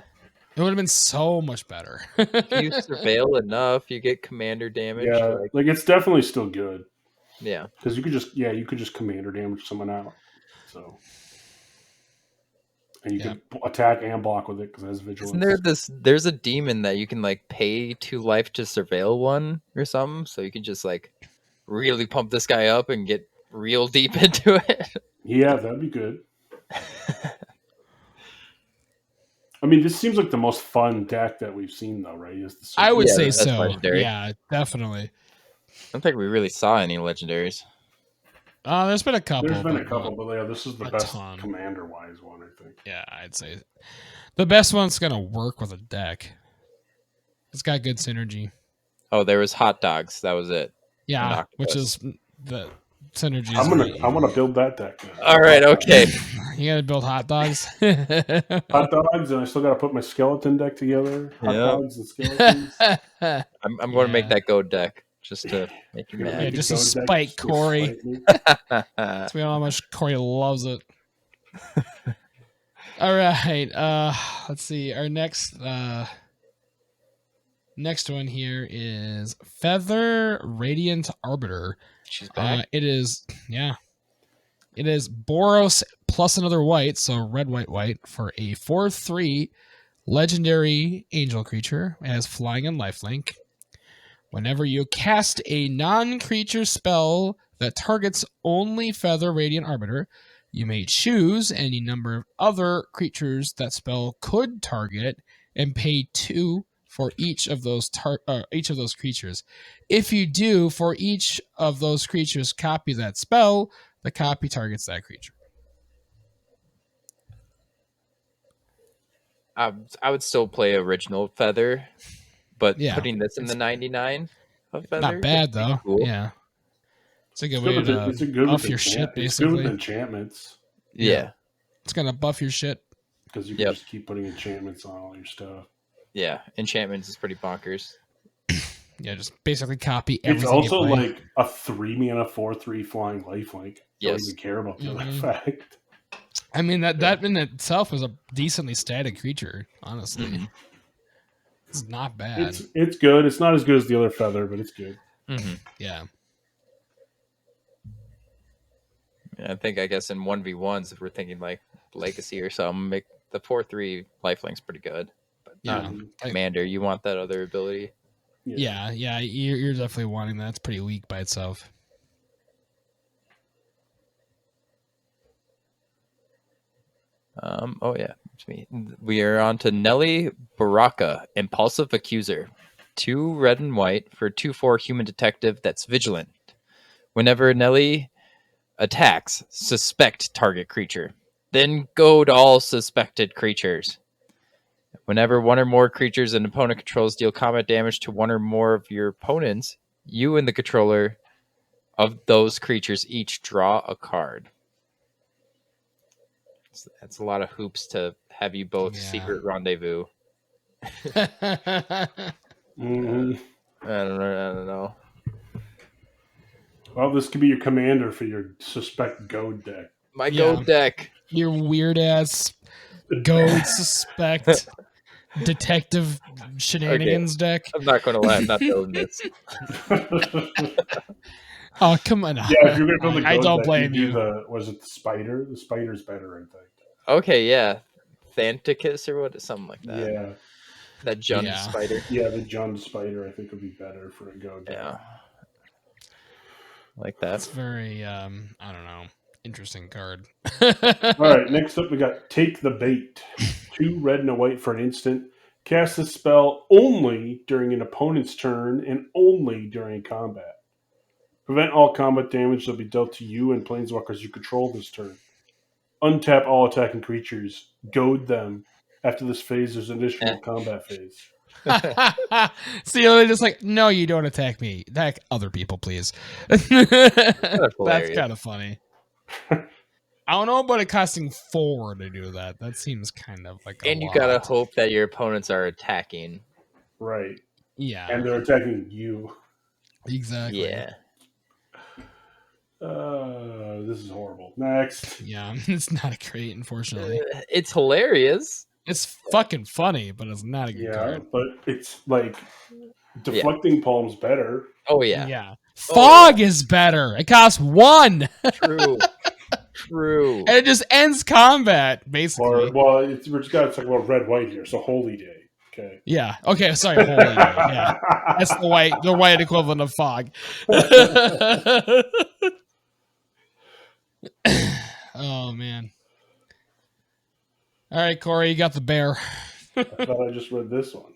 It would have been so much better. If you surveil enough, you get commander damage. Yeah, like it's definitely still good. Yeah. Because you could just commander damage someone out. So and you can attack and block with it because it has vigilance. Isn't there's a demon that you can like pay 2 life to surveil one or something, so you can just like really pump this guy up and get real deep into it. Yeah, that'd be good. I mean, this seems like the most fun deck that we've seen, though, right? I would say so. Legendary. Yeah, definitely. I don't think we really saw any legendaries. There's been a couple. There's been a couple, but yeah, this is the best commander-wise one, I think. Yeah, I'd say the best one's gonna work with a deck. It's got good synergy. Oh, there was hot dogs. That was it. Yeah, which is the synergy. I'm gonna build that deck now. All right, okay. You gotta build hot dogs. Hot dogs, and I still gotta put my skeleton deck together. Hot dogs and skeletons. I'm going to make that go deck just to make you mad. Yeah, just to spite Corey. We know how much Corey loves it. All right, let's see. Our next one here is Feather Radiant Arbiter. She's back. It is Boros plus another white, so red, white for a 4/3 legendary angel creature. It has flying and lifelink. Whenever you cast a non-creature spell that targets only Feather Radiant Arbiter, you may choose any number of other creatures that spell could target and pay 2 for each of those creatures. If you do, for each of those creatures copy that spell, the copy targets that creature. I would still play original Feather, but putting this in the 99 of Feather, not bad though. Cool. Yeah, it's a good way to buff your shit. Basically, it's good with enchantments. Yeah, it's gonna buff your shit because you can just keep putting enchantments on all your stuff. Yeah, enchantments is pretty bonkers. Yeah, just basically copy everything. It's also like a 3 mana 4/3 flying lifelink. Don't even care about the other fact. I mean that in itself is a decently static creature. Honestly, it's not bad. It's good. It's not as good as the other Feather, but it's good. Yeah. I guess in 1v1s, if we're thinking like Legacy or something, make the 4/3 lifelink's pretty good. But Commander, you want that other ability. Yeah, you're definitely wanting that. It's pretty weak by itself. Oh yeah, it's me. We are on to Nelly Baraka, Impulsive Accuser. 2 red and white for 2/4 human detective that's vigilant. Whenever Nelly attacks, suspect target creature. Then goad all suspected creatures. Whenever one or more creatures an opponent controls deal combat damage to one or more of your opponents, you and the controller of those creatures each draw a card. That's a lot of hoops to have you both secret rendezvous. I don't know. Well, this could be your commander for your suspect goad deck. My goad deck. Your weird ass goad suspect detective shenanigans deck. I'm not going to lie. I'm not building this. Oh, come on. Yeah, if you're going to build a goad I don't deck, blame you. Was it the spider? The spider's better, I think. Okay, yeah. Thanticus or what? Something like that. Yeah. That Jund spider. Yeah, the Jund spider I think would be better for a goad deck. Yeah. Like that. It's very, I don't know, interesting card. All right, next up we got Take the Bait. 2 red and a white for an instant. Cast this spell only during an opponent's turn and only during combat. Prevent all combat damage that will be dealt to you and planeswalkers you control this turn. Untap all attacking creatures. Goad them. After this phase, there's an additional combat phase. See, they're just like, no, you don't attack me. Attack other people, please. That's kind of funny. I don't know about it costing 4 to do that. That seems kind of like a lot. And you gotta hope that your opponents are attacking. Right. Yeah. And they're attacking you. Exactly. Yeah. This is horrible. Next. Yeah, it's not great, unfortunately. It's hilarious. It's fucking funny, but it's not a good card. But it's like deflecting palm's better. Oh yeah. Yeah. Fog is better. It costs 1. True. And it just ends combat, basically. We're just gotta talk about red white here. So Holy Day. Okay. Yeah. Okay. Sorry. Holy Day. Yeah. That's the white equivalent of fog. Oh man. All right, Corey, you got the bear. I thought I just read this one.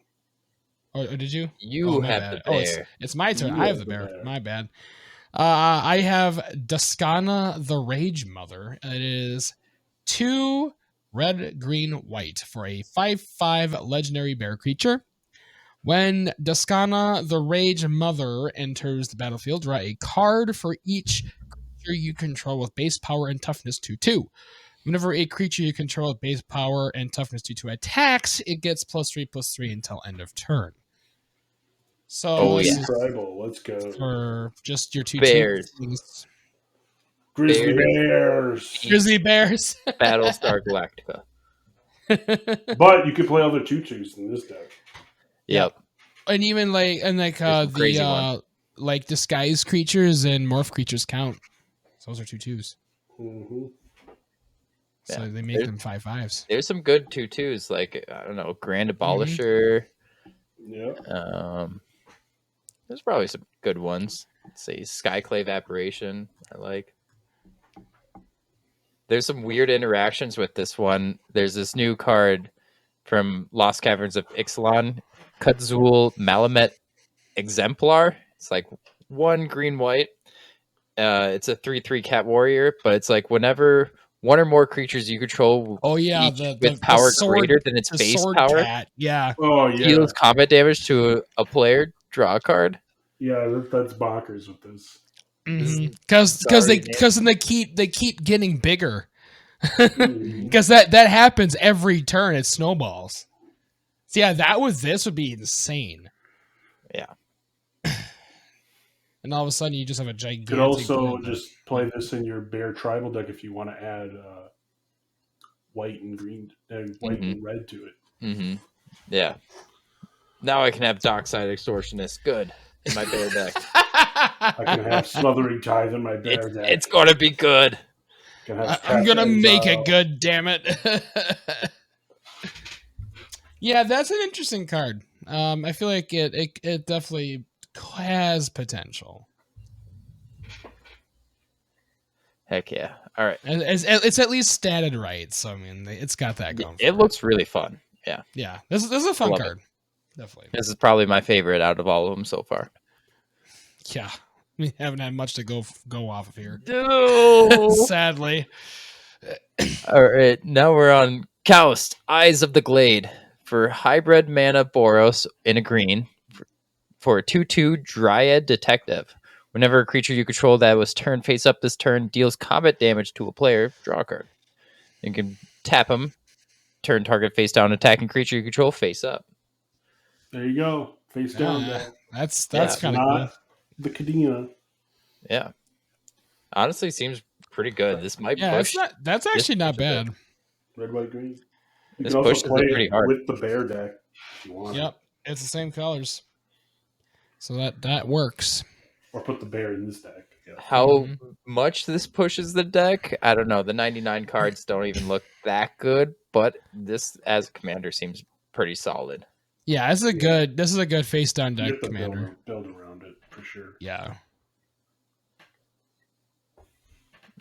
Oh, did you? You have the bear. It's my turn. I have the bear. My bad. I have Duskana the Rage Mother. It is 2 red, green, white for a 5/5 legendary bear creature. When Duskana the Rage Mother enters the battlefield, draw a card for each creature you control with base power and toughness 2/2. Whenever a creature you control with base power and toughness 2/2 attacks, it gets +3/+3 until end of turn. So tribal. Let's go for just your 2 bears. Grizzly Bears. Grizzly Bears. Battlestar Galactica. But you could play other 2/2s in this deck. Yep. And even the like disguise creatures and morph creatures count. So those are 2/2s. Mm-hmm. So they make them 5/5s. There's some good 2/2s, like I don't know, Grand Abolisher. Yeah. There's probably some good ones. Let's see, Skyclave Apparition. I like. There's some weird interactions with this one. There's this new card from Lost Caverns of Ixalan, Kutzul Malamet Exemplar. It's like 1 green white. It's a 3/3 cat warrior, but it's like whenever 1 or more creatures you control with power greater than its base power. Cat. Yeah. Oh yeah. Deals combat damage to a player, draw a card. Yeah, that's bonkers with this. Because then they keep getting bigger. Because that happens every turn. It snowballs. So yeah, this would be insane. Yeah. And all of a sudden, you just have a gigantic. You could also just play this in your bear tribal deck if you want to add white and green, white and red to it. Mm-hmm. Yeah. Now I can have Dockside Extortionist. Good. In my bear deck. I can have Smothering Tithe in my bear deck. It's going to be good. I'm going to make it good, damn it. Yeah, that's an interesting card. I feel like it definitely has potential. Heck yeah. All right. It's at least statted right, so I mean, it's got that going. It looks really fun. Yeah. Yeah. This is a fun card. Definitely. This is probably my favorite out of all of them so far. Yeah. We haven't had much to go off of here. Sadly. All right. Now we're on Kaust, Eyes of the Glade. For hybrid mana Boros in a green. For a 2/2 Dryad Detective. Whenever a creature you control that was turned face up this turn deals combat damage to a player, draw a card. You can tap him, turn target face down, attacking creature you control face up. There you go. Face down. That's kind of cool. The Kadena. Yeah. Honestly, seems pretty good. This might push. That's actually not bad. Red, white, green. You this can also play pretty hard with the bear deck if you want. Yep. It's the same colors. So that works. Or put the bear in this deck. Yeah. How much this pushes the deck, I don't know. The 99 cards don't even look that good, but this as a commander seems pretty solid. Yeah, this is a good face down deck, commander. Build around it for sure. Yeah.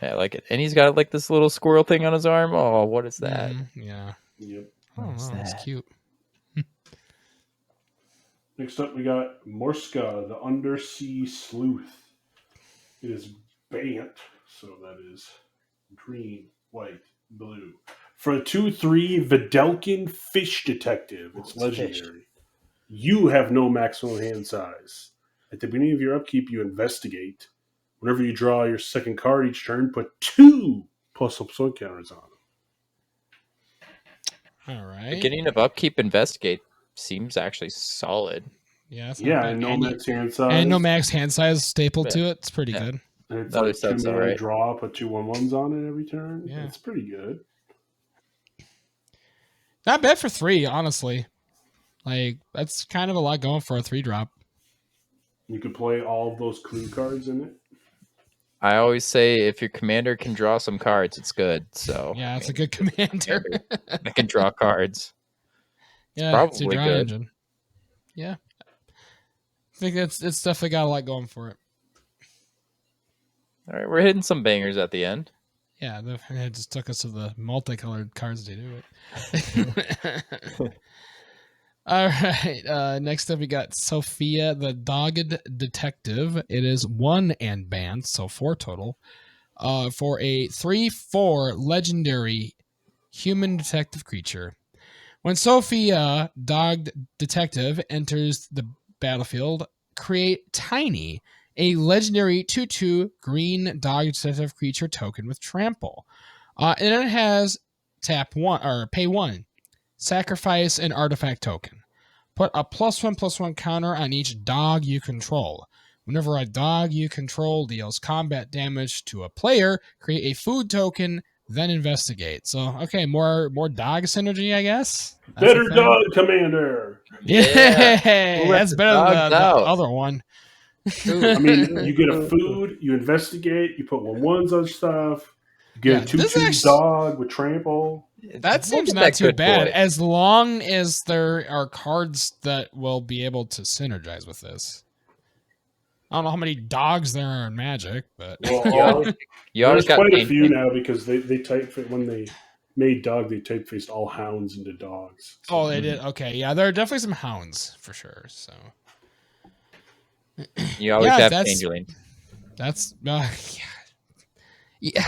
Yeah, I like it. And he's got like this little squirrel thing on his arm. Oh, what is that? Yeah. Yep. Oh, that's cute. Next up, we got Morska, the Undersea Sleuth. It is Bant, so that is green, white, blue. For a 2/3 Videlkin Fish Detective, it's legendary. You have no maximum hand size. At the beginning of your upkeep, you investigate. Whenever you draw your second card each turn, put 2 +1 sword counters on them. All right. Beginning of upkeep, investigate seems actually solid. Yeah, that's yeah, and no max hand size. And no max hand size stapled to it. It's pretty good. And it's like 2 mana draw, put 2 1/1s on it every turn. Yeah. It's pretty good. Not bad for 3, honestly. Like, that's kind of a lot going for a 3-drop. You could play all of those clue cards in it. I always say if your commander can draw some cards, it's good. So yeah, it's a good commander. that can draw cards. Yeah, probably it's a draw good. Engine. Yeah, I think it's definitely got a lot going for it. All right, we're hitting some bangers at the end. Yeah, it just took us to the multicolored cards to do it. All right, next up we got Sophia the Dogged Detective. It is 1 and banned, so 4 total, for a 3/4 legendary human detective creature. When Sophia Dogged Detective enters the battlefield, create Tiny, a legendary 2/2 green dog detective creature token with trample. And it has tap 1 or pay 1. Sacrifice an artifact token. Put a +1/+1 counter on each dog you control. Whenever a dog you control deals combat damage to a player, create a food token, then investigate. So, okay, more dog synergy, I guess. That's better dog commander. Yeah, that's better than the other one. I mean, you get a food, you investigate, you put 1/1s on stuff, you get a 2/2 dog with trample. That seems not too bad, as long as there are cards that will be able to synergize with this. I don't know how many dogs there are in Magic, but you always got quite a few now because they typeface when they made dog, they typefaced all hounds into dogs. So. Oh, they did. Okay, yeah, there are definitely some hounds for sure. So you always have changelings. That's yeah.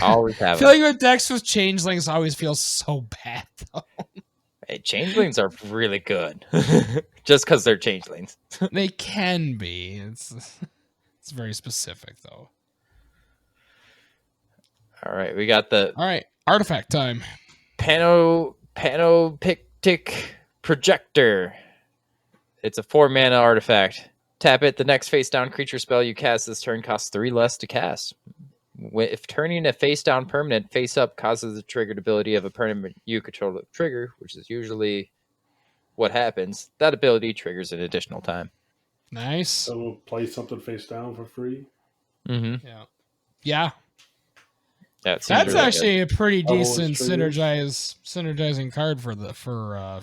Always have. Filling with decks with changelings always feels so bad though. Hey, changelings are really good, just because they're changelings. They can be. It's very specific though. All right, we got the artifact time. Panoptic Projector. It's a 4-mana artifact. Tap it. The next face-down creature spell you cast this turn costs 3 less to cast. If turning a face-down permanent face-up causes the triggered ability of a permanent you control to trigger, which is usually what happens, that ability triggers an additional time. Nice. So we'll play something face-down for free? Mm-hmm. Yeah. That's really actually a pretty decent synergizing card for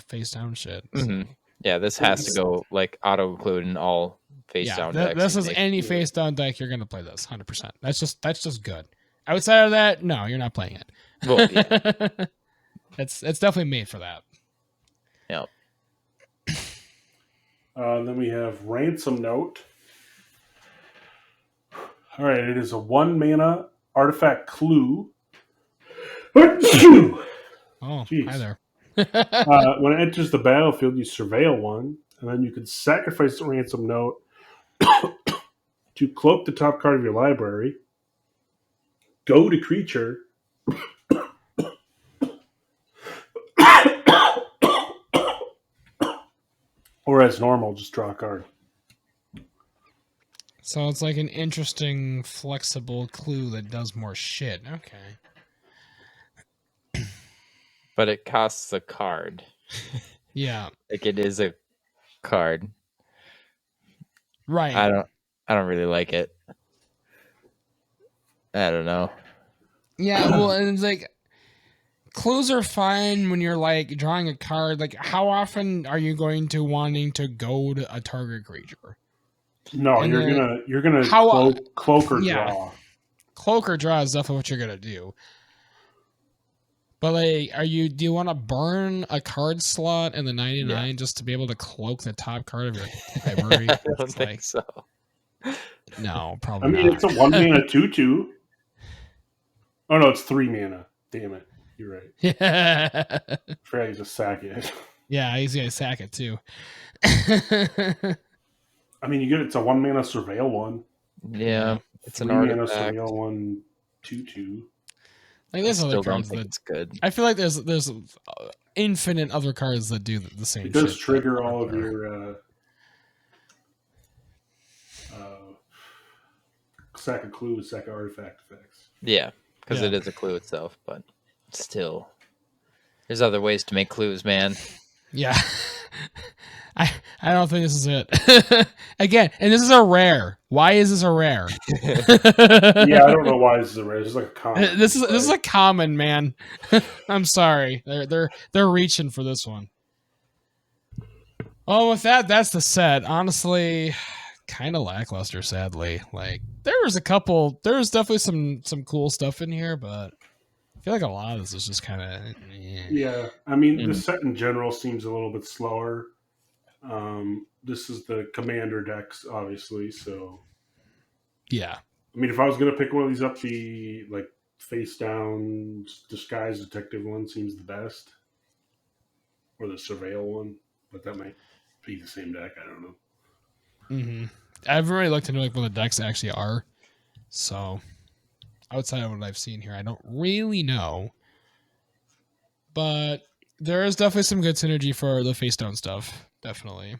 face-down shit. So. Mm-hmm. Yeah, this has to go like auto-include in all face-down decks. This is any face-down deck, you're going to play this, 100%. That's just good. Outside of that, no, you're not playing it. Well, yeah. It's definitely made for that. Yep. Then we have Ransom Note. All right, it is a 1-mana artifact clue. Oh, jeez. Hi there. When it enters the battlefield, you surveil one, and then you can sacrifice the Ransom Note to cloak the top card of your library, go to creature, or as normal, just draw a card. So it's like an interesting, flexible clue that does more shit. Okay. But it costs a card. Yeah. Like it is a card. Right. I don't really like it. I don't know. Yeah, well, and it's like clues are fine when you're like drawing a card. Like, how often are you going to wanting to go to a target creature? No, and you're gonna cloak or draw. Cloak or draw is definitely what you're gonna do. But like, do you want to burn a card slot in the 99 just to be able to cloak the top card of your library? I don't think so. No, probably not. It's a 1-mana 2/2. Oh no, it's 3 mana. Damn it. You're right. Yeah. Forgot to sack it. Yeah, he's gonna sack it too. I mean, it's a 1-mana surveil one. Yeah, it's 3-mana surveil one, 2/2. Like there's other cards that it's good. I feel like there's infinite other cards that do the same. It does trigger all of your sack of clues, sack of artifact effects. Yeah, because it is a clue itself, but still, there's other ways to make clues, man. Yeah. I don't think this is it. Again, and this is a rare. Why is this a rare? Yeah, I don't know why this is a rare. This is like a common. This is a common, man. I'm sorry. They're reaching for this one. Oh, with that's the set. Honestly, kind of lackluster, sadly. Like there was definitely some cool stuff in here, but I feel like a lot of this is just kind of Yeah, I mean the set in general seems a little bit slower. This is the commander decks, obviously. So yeah, I mean, if I was gonna pick one of these up, the like face down disguise detective one seems the best, or the surveil one, but that might be the same deck. I don't know. Mm-hmm. I haven't really looked into like what the decks actually are, so outside of what I've seen here, I don't really know. But there is definitely some good synergy for the face down stuff. Definitely.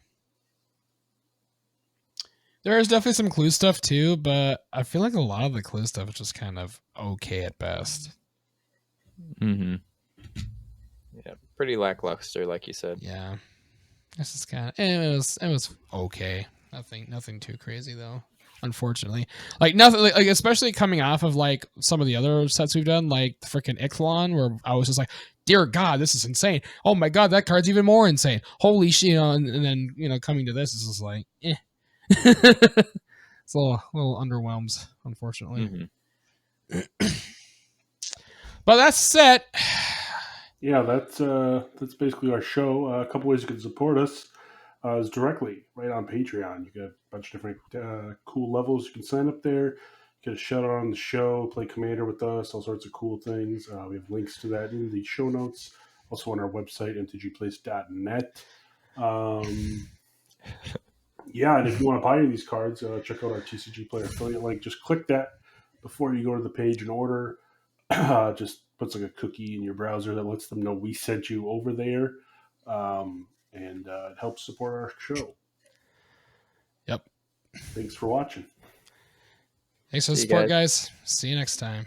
There is definitely some clue stuff too, but I feel like a lot of the clue stuff is just kind of okay at best. Mm-hmm. Yeah, pretty lackluster, like you said. Yeah, this is kind of it was okay. Nothing too crazy though. Unfortunately, like nothing, like especially coming off of like some of the other sets we've done, like freaking Ixalan, where I was just like, dear God, this is insane. Oh my God, that card's even more insane. Holy shit! You know, and then coming to this is just like, it's a little underwhelmed, unfortunately. Mm-hmm. But that's set. Yeah, that's basically our show. A couple ways you can support us is directly right on Patreon. You got a bunch of different cool levels you can sign up there. Get a shout out on the show, play Commander with us, all sorts of cool things. We have links to that in the show notes. Also on our website, mtgplace.net. Yeah, and if you want to buy any of these cards, check out our TCG Player affiliate link. Just click that before you go to the page and order. Just puts like a cookie in your browser that lets them know we sent you over there. And it helps support our show. Yep. Thanks for watching. Thanks for the support, guys. See you next time.